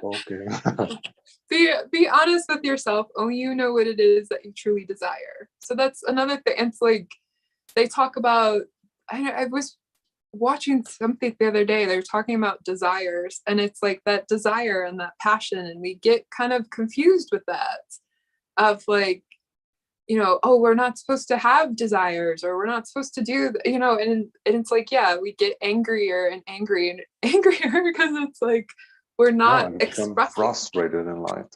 Okay. about. Be honest with yourself. Only you know what it is that you truly desire. So that's another thing. It's like they talk about. I was watching something the other day. They were talking about desires, and it's like that desire and that passion, and we get kind of confused with that. Of like, oh, we're not supposed to have desires, or we're not supposed to do, and it's like, yeah, we get angrier and angry and angrier because it's like we're not You become expressing. frustrated in life.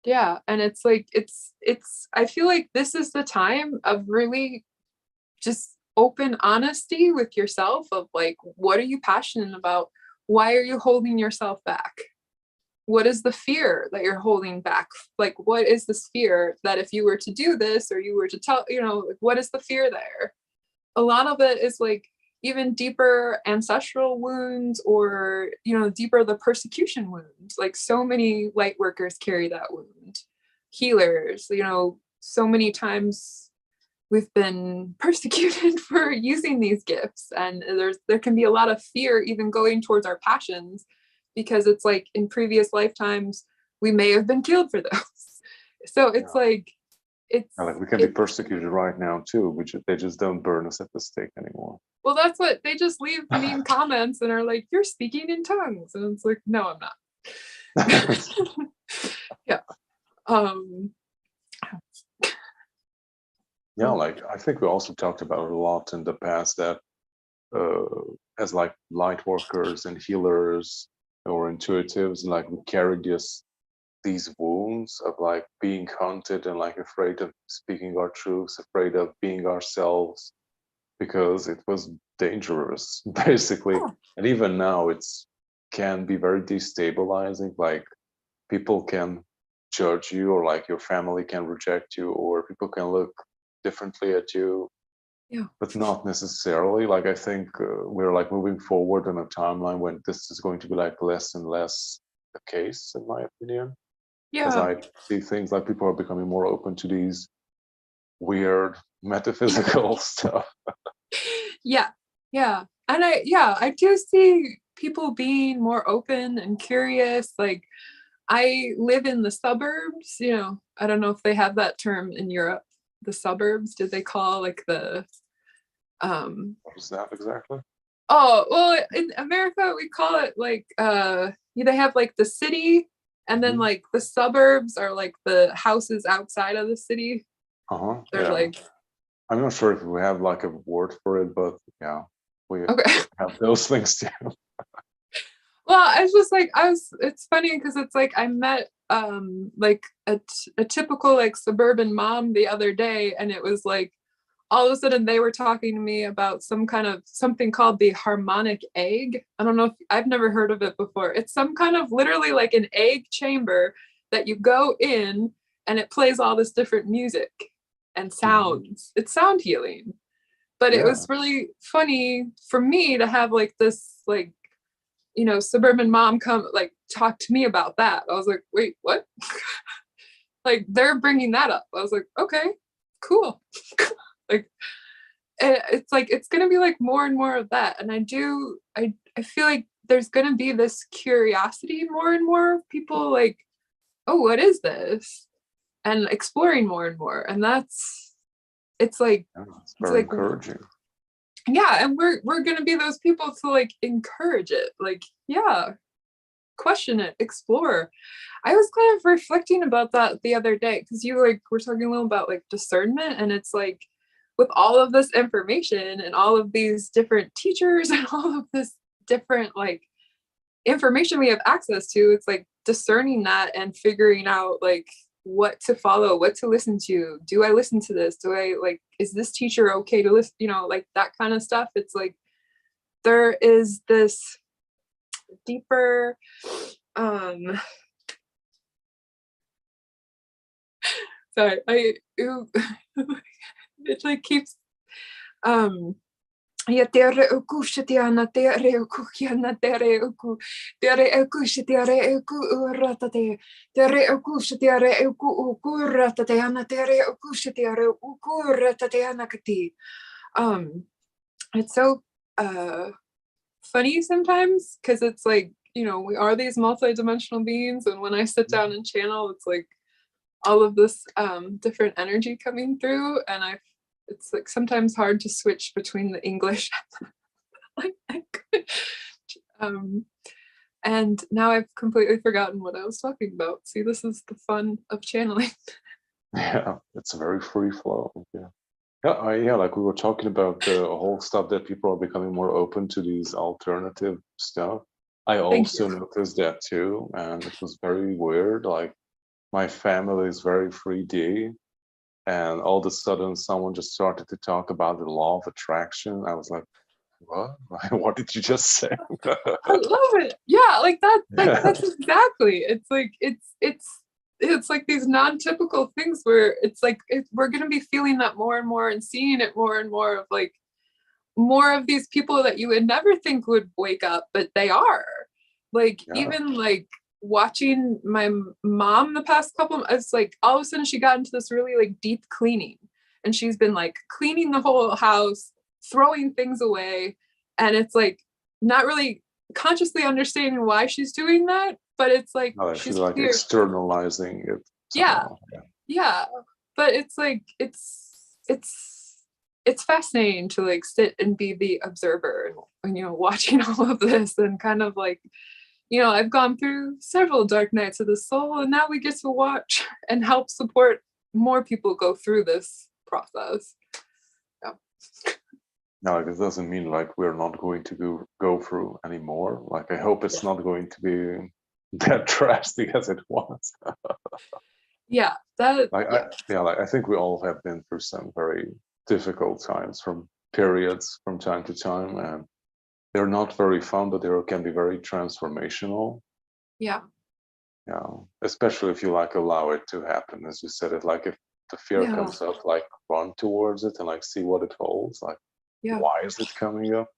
Yeah, and it's like it's I feel like this is the time of really just open honesty with yourself of like, what are you passionate about? Why are you holding yourself back? What is the fear that you're holding back? Like, what is this fear that if you were to do this, or you were to tell, like, what is the fear there? A lot of it is like even deeper ancestral wounds, or, deeper the persecution wounds. Like so many light workers carry that wound. Healers, so many times we've been persecuted for using these gifts, and there can be a lot of fear even going towards our passions, because it's like in previous lifetimes we may have been killed for those. So it's like we can be persecuted right now too. They just don't burn us at the stake anymore. Well, that's what they just leave mean comments and are like, "You're speaking in tongues," and it's like, no, I'm not. Yeah. Yeah, like I think we also talked about it a lot in the past, that as like light workers and healers or intuitives, like we carry these wounds of like being hunted and like afraid of speaking our truths, afraid of being ourselves, because it was dangerous, basically. Oh. And even now it's can be very destabilizing. Like people can judge you, or like your family can reject you, or people can look differently at you. Yeah. But not necessarily. Like I think we're like moving forward on a timeline when this is going to be like less and less the case, in my opinion. As Yeah. I see things like people are becoming more open to these weird metaphysical stuff. Yeah. Yeah. And I do see people being more open and curious. Like I live in the suburbs, I don't know if they have that term in Europe. The suburbs, did they call like the What is that exactly? oh, well, in America we call it like they have like the city, and then like the suburbs are like the houses outside of the city. They're Yeah. like, I'm not sure if we have like a word for it, but yeah, we okay. have those things too. Well, I was just like, it's funny because it's like I met like a typical like suburban mom the other day, and it was like all of a sudden they were talking to me about something called the harmonic egg. I don't know if I've never heard of it before. It's some kind of literally like an egg chamber that you go in, and it plays all this different music and sounds. It's sound healing. But it was really funny for me to have like this like, suburban mom come like talk to me about that. I was like, wait, what? Like they're bringing that up. I was like, okay, cool. Like it's like it's gonna be like more and more of that. And I feel like there's gonna be this curiosity more and more of people like, oh, what is this? And exploring more and more. And it's like It's very like encouraging. yeah, and we're gonna be those people to like encourage it. Like, yeah, question it, explore. I was kind of reflecting about that the other day because you like we're talking a little about like discernment, and it's like with all of this information and all of these different teachers and all of this different like information we have access to, it's like discerning that and figuring out like what to follow, what to listen to. Do I listen to this? Do I like, is this teacher okay to listen? You know, like that kind of stuff. It's like there is this deeper sorry, it like keeps ya tere uku shitiana tere uku kiana tere uku shitiare uku ratate tere uku shitiare uku ratate ana tere uku shitiare uku ratate anakati. It's so funny sometimes because it's like, you know, we are these multidimensional beings, and when I sit down and channel, it's like all of this different energy coming through, and it's like sometimes hard to switch between the English and now I've completely forgotten what I was talking about. See, this is the fun of channeling. Yeah, it's a very free flow. Yeah. Yeah, like we were talking about the whole stuff that people are becoming more open to these alternative stuff. I also noticed that too, and it was very weird. Like my family is very 3D, and all of a sudden someone just started to talk about the law of attraction. I was like, what? What did you just say? I love it. Yeah, like that. Like that's exactly. It's like it's like these non-typical things where it's like we're gonna be feeling that more and more and seeing it more and more of like more of these people that you would never think would wake up, but they are. Like even like watching my mom the past couple of, it's like all of a sudden she got into this really like deep cleaning, and she's been like cleaning the whole house, throwing things away, and it's like not really consciously understanding why she's doing that, but it's like she's like externalizing it somehow. Yeah, but it's like it's fascinating to like sit and be the observer and, you know, watching all of this and kind of like, you know, I've gone through several dark nights of the soul, and now we get to watch and help support more people go through this process. Yeah. No, like, it doesn't mean like we're not going to go through anymore. Like I hope it's not going to be that drastic as it was. Yeah, that. Like I think we all have been through some very difficult times, from periods from time to time, and they're not very fun, but they can be very transformational. Yeah. Yeah, especially if you like allow it to happen, as you said it. Like if the fear comes up, like run towards it and like see what it holds. Like why is it coming up?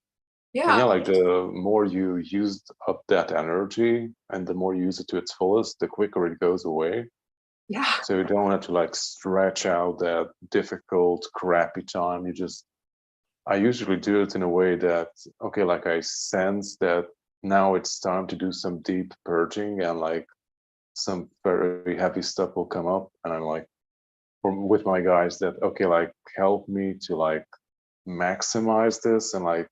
And like the more you use up that energy and the more you use it to its fullest, the quicker it goes away. Yeah. So you don't have to like stretch out that difficult, crappy time. I usually do it in a way that, okay, like I sense that now it's time to do some deep purging, and like some very heavy stuff will come up, and I'm like, with my guys, that okay, like help me to like maximize this and like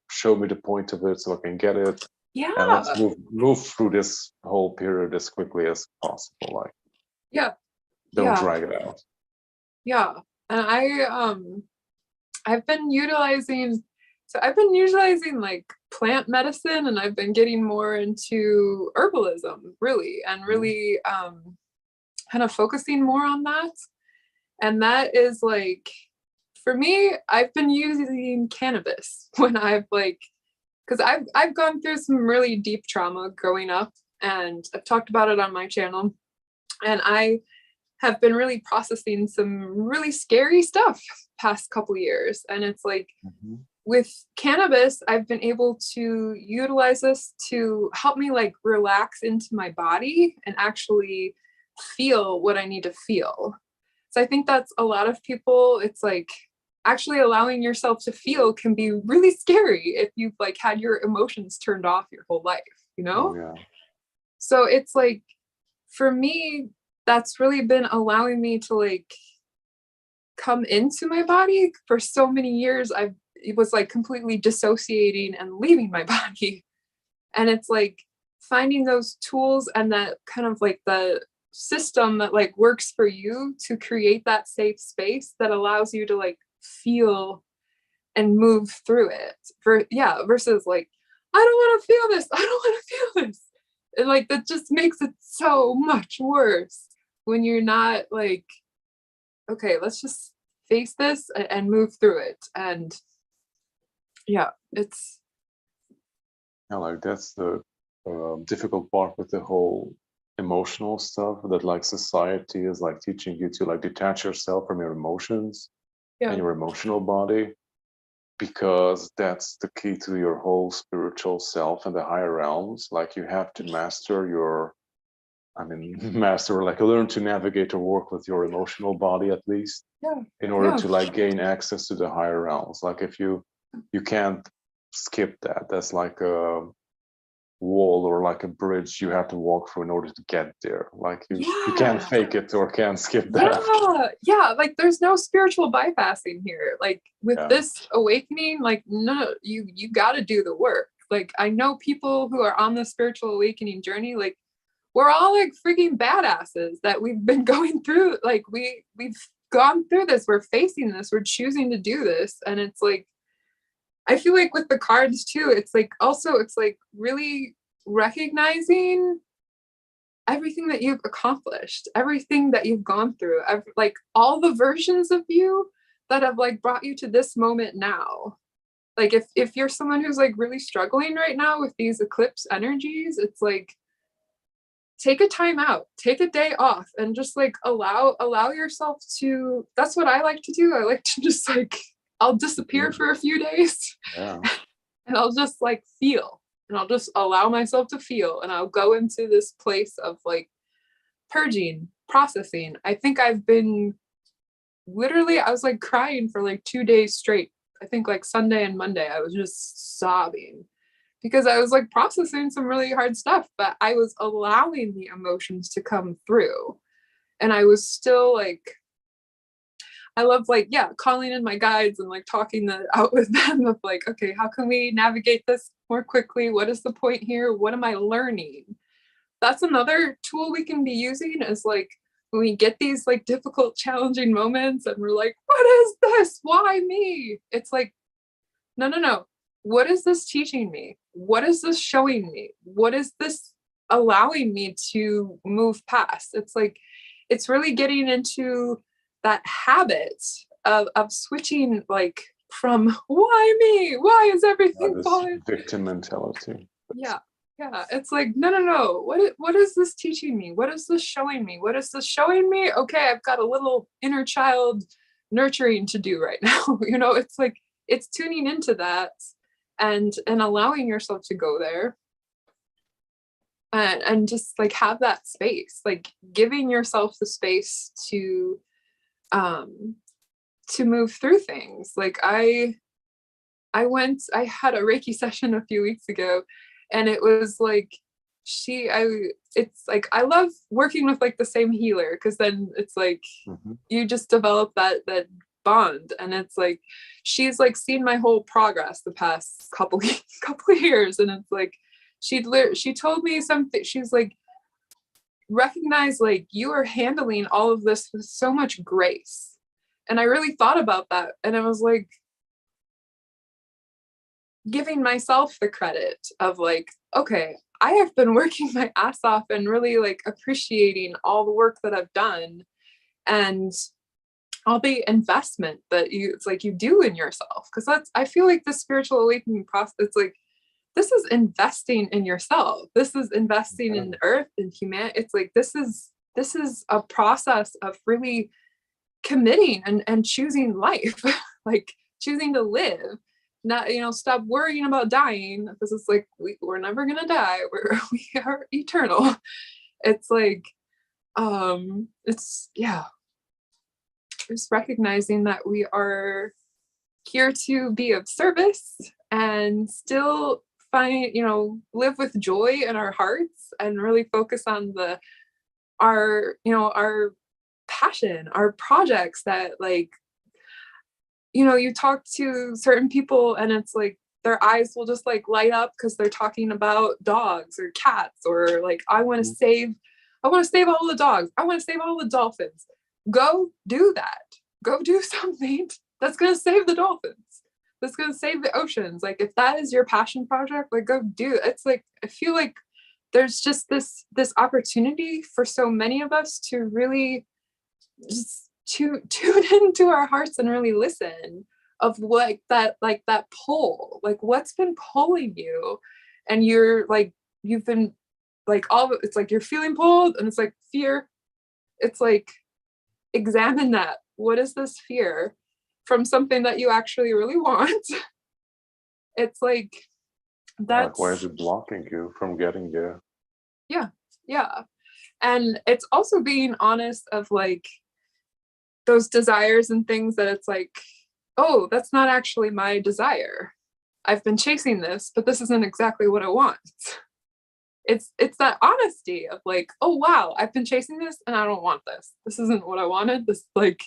show me the point of it so I can get it. Yeah. And let's move through this whole period as quickly as possible. Like don't drag it out. Yeah. And I've been utilizing like plant medicine, and I've been getting more into herbalism really, and really kind of focusing more on that. And that is like, for me, I've been using cannabis when I've like, because I've gone through some really deep trauma growing up, and I've talked about it on my channel, and I have been really processing some really scary stuff past couple years. And it's like with cannabis, I've been able to utilize this to help me like relax into my body and actually feel what I need to feel. So I think that's a lot of people, it's like actually allowing yourself to feel can be really scary if you've like had your emotions turned off your whole life, you know? Oh, yeah. So it's like, for me, that's really been allowing me to like come into my body. For so many years, it was like completely dissociating and leaving my body. And it's like finding those tools and that kind of like the system that like works for you to create that safe space that allows you to like feel and move through it. Versus like, I don't want to feel this. I don't want to feel this. And like, that just makes it so much worse when you're not like, okay, let's just face this and move through it. And yeah, it's. Yeah, like that's the difficult part with the whole emotional stuff, that like society is like teaching you to like detach yourself from your emotions and your emotional body, because that's the key to your whole spiritual self and the higher realms. Like you have to master your, master, like learn to navigate or work with your emotional body at least, in order to like gain access to the higher realms. Like if you can't skip that. That's like a wall or like a bridge you have to walk through in order to get there. Like you can't fake it or can't skip that. Like there's no spiritual bypassing here. Like with this awakening, like no, you got to do the work. Like I know people who are on the spiritual awakening journey, like we're all like freaking badasses that we've been going through. Like we've gone through this, we're facing this, we're choosing to do this. And it's like, I feel like with the cards too, it's like really recognizing everything that you've accomplished, everything that you've gone through, like all the versions of you that have like brought you to this moment now. Like if you're someone who's like really struggling right now with these eclipse energies, it's like, take a time out, take a day off, and just like allow yourself to. That's what I like to do. I like to just like, I'll disappear for a few days and I'll just like feel, and I'll just allow myself to feel, and I'll go into this place of like purging, processing. I think I've been literally, I was like crying for like 2 days straight. I think like Sunday and Monday, I was just sobbing because I was like processing some really hard stuff, but I was allowing the emotions to come through. And I was still like, I love like, calling in my guides and like talking out with them of like, okay, how can we navigate this more quickly? What is the point here? What am I learning? That's another tool we can be using, is like when we get these like difficult, challenging moments and we're like, what is this? Why me? It's like, no. What is this teaching me? What is this showing me? What is this allowing me to move past? It's like, it's really getting into that habit of switching like from why me? Why is everything falling? Victim mentality. Yeah. It's like, no. What is this teaching me? What is this showing me? What is this showing me? Okay, I've got a little inner child nurturing to do right now. It's like, it's tuning into that and allowing yourself to go there and just like have that space, like giving yourself the space to move through things. Like I had a Reiki session a few weeks ago, and it was like it's like I love working with like the same healer, because then it's like you just develop that bond, and it's like she's like seen my whole progress the past couple of years, and it's like she told me something. She's like, recognize like you are handling all of this with so much grace. And I really thought about that, and I was like, giving myself the credit of like, okay, I have been working my ass off and really like appreciating all the work that I've done and all the investment that you do in yourself. Because I feel like the spiritual awakening process, it's like, this is investing in yourself. This is investing in the earth and humanity. It's like, this is a process of really committing and choosing life, like choosing to live, not, stop worrying about dying, because it's like, we're never going to die. We are eternal. It's like, just recognizing that we are here to be of service and still live with joy in our hearts and really focus on our passion, our projects that like, you talk to certain people and it's like their eyes will just like light up because they're talking about dogs or cats, or like, I want to save all the dogs. I want to save all the dolphins. Go do that. Go do something that's going to save the dolphins. That's going to save the oceans. Like, if that is your passion project, like, go do it. It's like, I feel like there's just this opportunity for so many of us to really just tune into our hearts and really listen of what that pull, like what's been pulling you. And you're like, you've been like, it's like you're feeling pulled, and it's like fear. It's like, examine that. What is this fear from something that you actually really want? It's like, that's like, why is it blocking you from getting there? yeah. And it's also being honest of like those desires and things that it's like, oh, that's not actually my desire. I've been chasing this, but this isn't exactly what I want. It's that honesty of like, oh wow, I've been chasing this and I don't want this. This isn't what I wanted. This, like,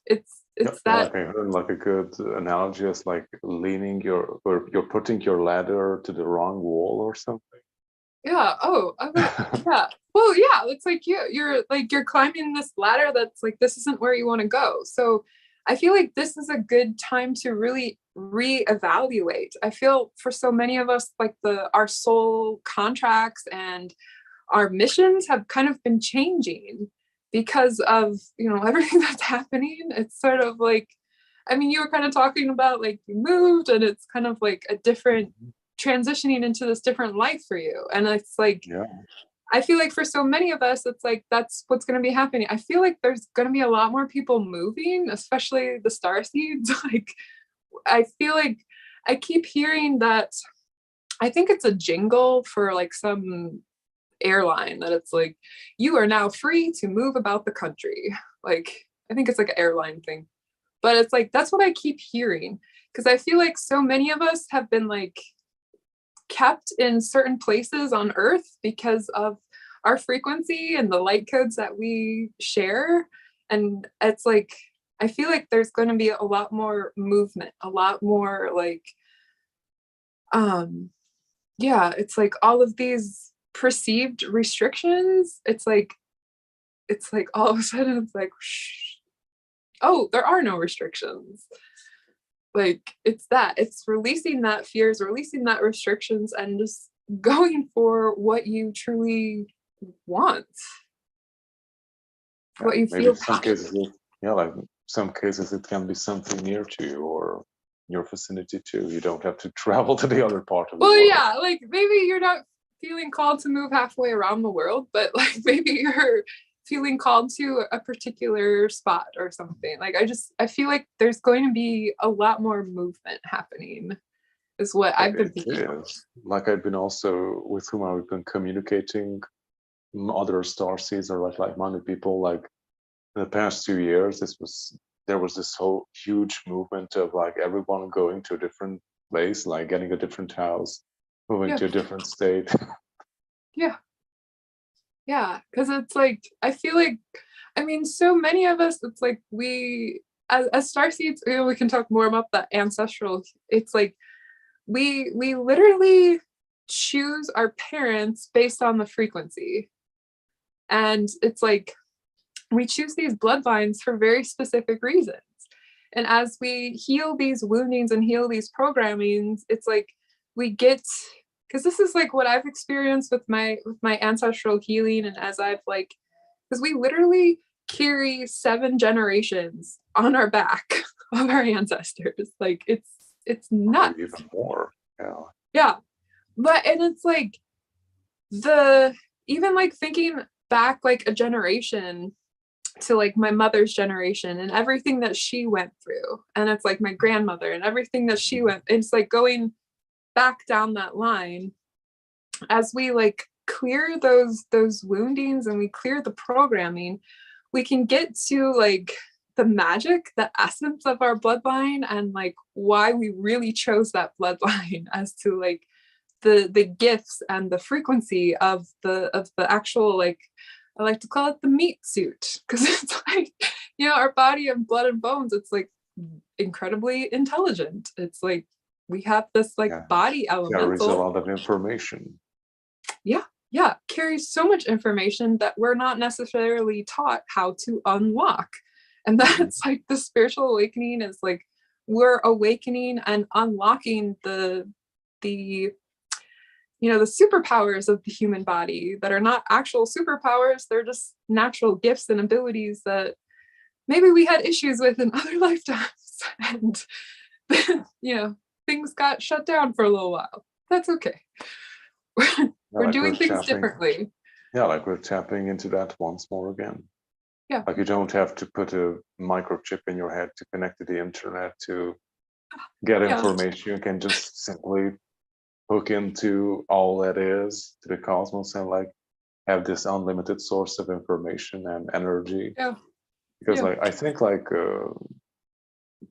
it's that. Like I heard like a good analogy is like leaning or you're putting your ladder to the wrong wall or something. Yeah. Oh, yeah. Well, yeah. It's like you're like, you're climbing this ladder that's like, this isn't where you want to go. So I feel like this is a good time to really reevaluate. I feel for so many of us, like our soul contracts and our missions have kind of been changing because of, everything that's happening. It's sort of like, I mean, you were kind of talking about like you moved, and it's kind of like a different transitioning into this different life for you. And it's like, Yeah. I feel like for so many of us, it's like, that's what's going to be happening. I feel like there's going to be a lot more people moving, especially the starseeds. Like, I feel like I keep hearing that. I think it's a jingle for like some airline that it's like, you are now free to move about the country. Like, I think it's like an airline thing, but it's like, that's what I keep hearing. Because I feel like so many of us have been like kept in certain places on Earth because of our frequency and the light codes that we share. And it's like, I feel like there's going to be a lot more movement, a lot more like, it's like all of these perceived restrictions. It's like all of a sudden it's like, shh, oh, there are no restrictions. Like, it's releasing that fears, releasing that restrictions, and just going for what you truly want, what you Maybe feel. in some cases, like some cases it can be something near to you or your vicinity too. You don't have to travel to the other part of the Well, world. yeah, like maybe you're not feeling called to move halfway around the world, but like maybe you're feeling called to a particular spot or something. Like, I feel like there's going to be a lot more movement happening, is what I've been thinking. Like I've been also with whom I've been communicating, other star seeds or like-minded people. Like in the past 2 years, there was this whole huge movement of like everyone going to a different place, like getting a different house, moving to a different state. Yeah, because it's like, I feel like, I mean, so many of us, it's like we, as starseeds, we can talk more about the ancestral. It's like we literally choose our parents based on the frequency, and it's like we choose these bloodlines for very specific reasons. And as we heal these woundings and heal these programmings, it's like we get, because this is like what I've experienced with my ancestral healing. And as I've like, because we literally carry 7 generations on our back of our ancestors. Like, it's nuts. Even more. Yeah. But, and it's like even like thinking back like a generation to like my mother's generation and everything that she went through, and it's like my grandmother and everything that she went, it's like going back down that line. As we like clear those woundings and we clear the programming, we can get to like the magic, the essence of our bloodline, and like why we really chose that bloodline, as to like the gifts and the frequency of the actual, like, I like to call it the meat suit, because it's like, our body of blood and bones, it's like incredibly intelligent. It's like we have this like body elemental. Carries a lot of information. Yeah, carries so much information that we're not necessarily taught how to unlock. And that's like the spiritual awakening is like we're awakening and unlocking the the superpowers of the human body that are not actual superpowers. They're just natural gifts and abilities that maybe we had issues with in other lifetimes. And, things got shut down for a little while. That's okay. We're like doing we're things tapping, differently. yeah, like we're tapping into that once more again. Yeah. Like you don't have to put a microchip in your head to connect to the internet to get information. You can just simply hook into all that is to the cosmos and like have this unlimited source of information and energy. Yeah. Because like I think like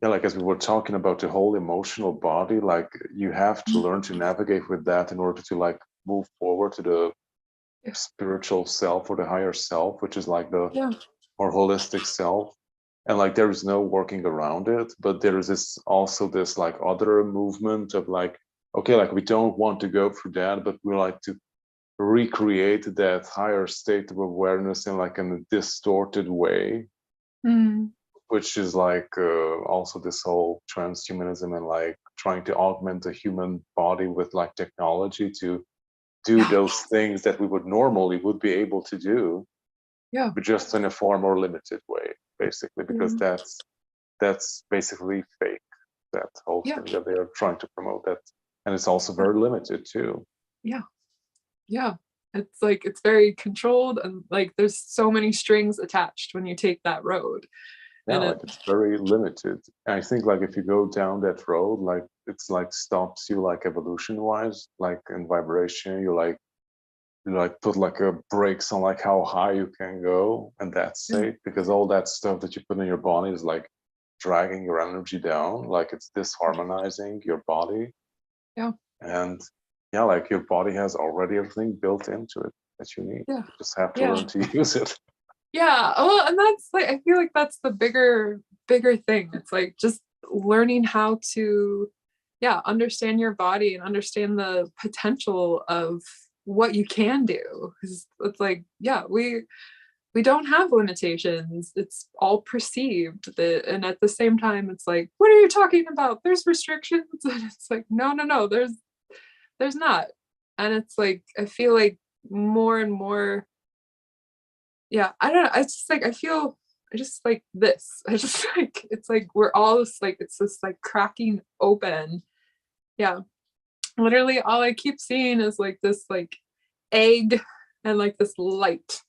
like as we were talking about the whole emotional body, like you have to learn to navigate with that in order to like move forward to the spiritual self or the higher self, which is like the more holistic self. And like there is no working around it, but there is this also this like other movement of like, okay, like we don't want to go through that, but we like to recreate that higher state of awareness in like in a distorted way, which is like also this whole transhumanism and like trying to augment the human body with like technology to do those things that we would be able to do, but just in a far more limited way, basically, because that's basically fake, that whole thing that they are trying to promote. That, and it's also very limited too. Yeah, it's like it's very controlled, and like there's so many strings attached when you take that road. And Like it's very limited. And I think like if you go down that road, like it's like stops you like evolution wise, like in vibration, you put like a brakes on like how high you can go, and that's safe, because all that stuff that you put in your body is like dragging your energy down, like it's disharmonizing your body. And like your body has already everything built into it that you need. You just have to learn to use it. Well, and that's like I feel like that's the bigger thing. It's like just learning how to understand your body and understand the potential of what you can do. Because it's like we don't have limitations. It's all perceived. And at the same time it's like, what are you talking about? There's restrictions. And it's like no, there's not. And it's like I feel like more and more, I don't know, it's just like I just like this. I just like it's like we're all just like it's just like cracking open. Literally all I keep seeing is like this like egg and like this light.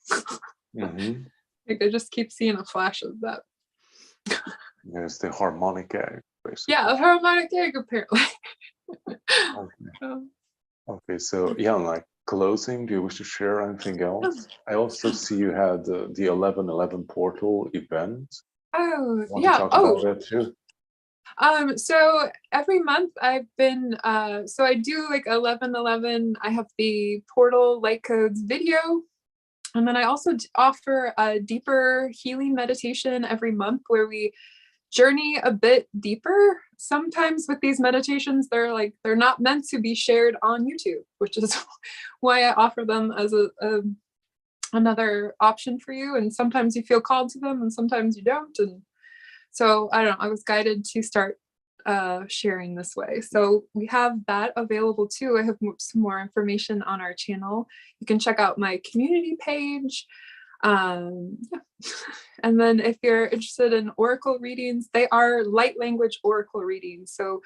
Like I just keep seeing a flash of that. It's the harmonic egg, basically. The harmonic egg, apparently. Okay, so like closing, do you wish to share anything else? I also see you had the 11/11 portal event. Want to talk about that too? So every month I've been so I do like 11/11. I have the portal light codes video, and then I also offer a deeper healing meditation every month where we journey a bit deeper. Sometimes with these meditations, they're not meant to be shared on YouTube, which is why I offer them as another option for you. And sometimes you feel called to them and sometimes you don't. And so I don't know, I was guided to start sharing this way. So we have that available too. I have some more information on our channel. You can check out my community page. And then if you're interested in oracle readings, they are light language oracle readings. So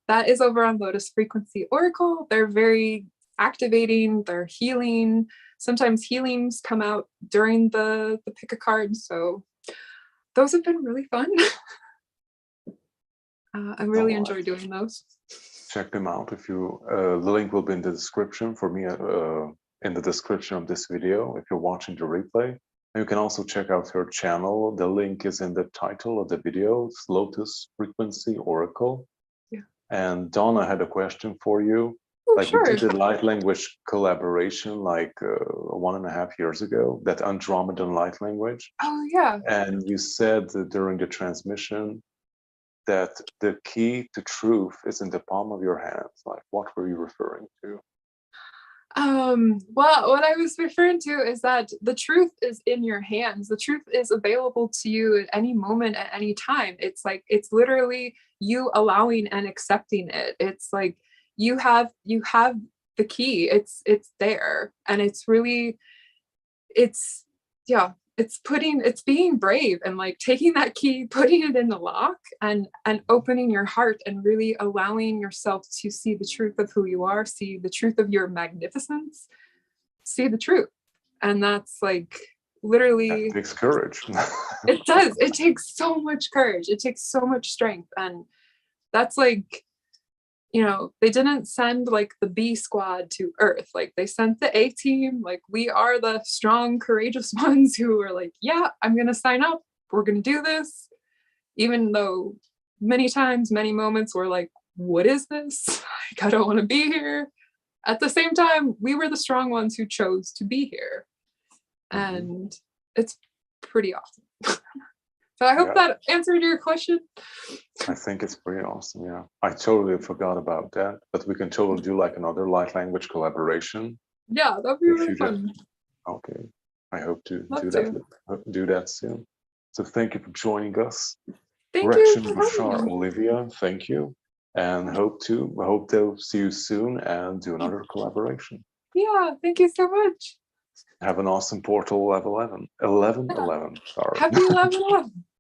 that is over on Lotus Frequency Oracle. They're very activating, they're healing. Sometimes healings come out during the pick a card. So those have been really fun. I really enjoy doing those. Check them out. If you, the link will be in the description for me, in the description of this video, if you're watching the replay. And you can also check out her channel. The link is in the title of the video. It's Lotus Frequency Oracle. And Donna had a question for you. We did a light language collaboration like 1.5 years ago, that Andromedan light language. And you said during the transmission that the key to truth is in the palm of your hands. Like, what were you referring to? Well, what I was referring to is that the truth is in your hands. The truth is available to you at any moment, at any time. It's like, it's literally you allowing and accepting it. It's like you have the key. It's there. And it's really, it's yeah, it's being brave and like taking that key, putting it in the lock and opening your heart and really allowing yourself to see the truth of who you are, see the truth of your magnificence, see the truth. And that's like That literally, takes courage. it does, it takes so much courage, it takes so much strength. And that's like, they didn't send like the B squad to Earth. Like they sent the A team. Like we are the strong, courageous ones who are like, yeah, I'm going to sign up. We're going to do this. Even though many times, many moments we're like, what is this? Like, I don't want to be here. At the same time, we were the strong ones who chose to be here. And it's pretty awesome. So I hope that answered your question. I think it's pretty awesome. Yeah, I totally forgot about that, but we can totally do like another light language collaboration. Yeah, that'd be really fun. Okay, I hope to do that soon. So thank you for joining us. Thank Gretchen, you. Bashar, Olivia, thank you, and hope to see you soon and do another collaboration. Yeah, thank you so much. Have an awesome portal level 11. 11. Sorry. Happy 11.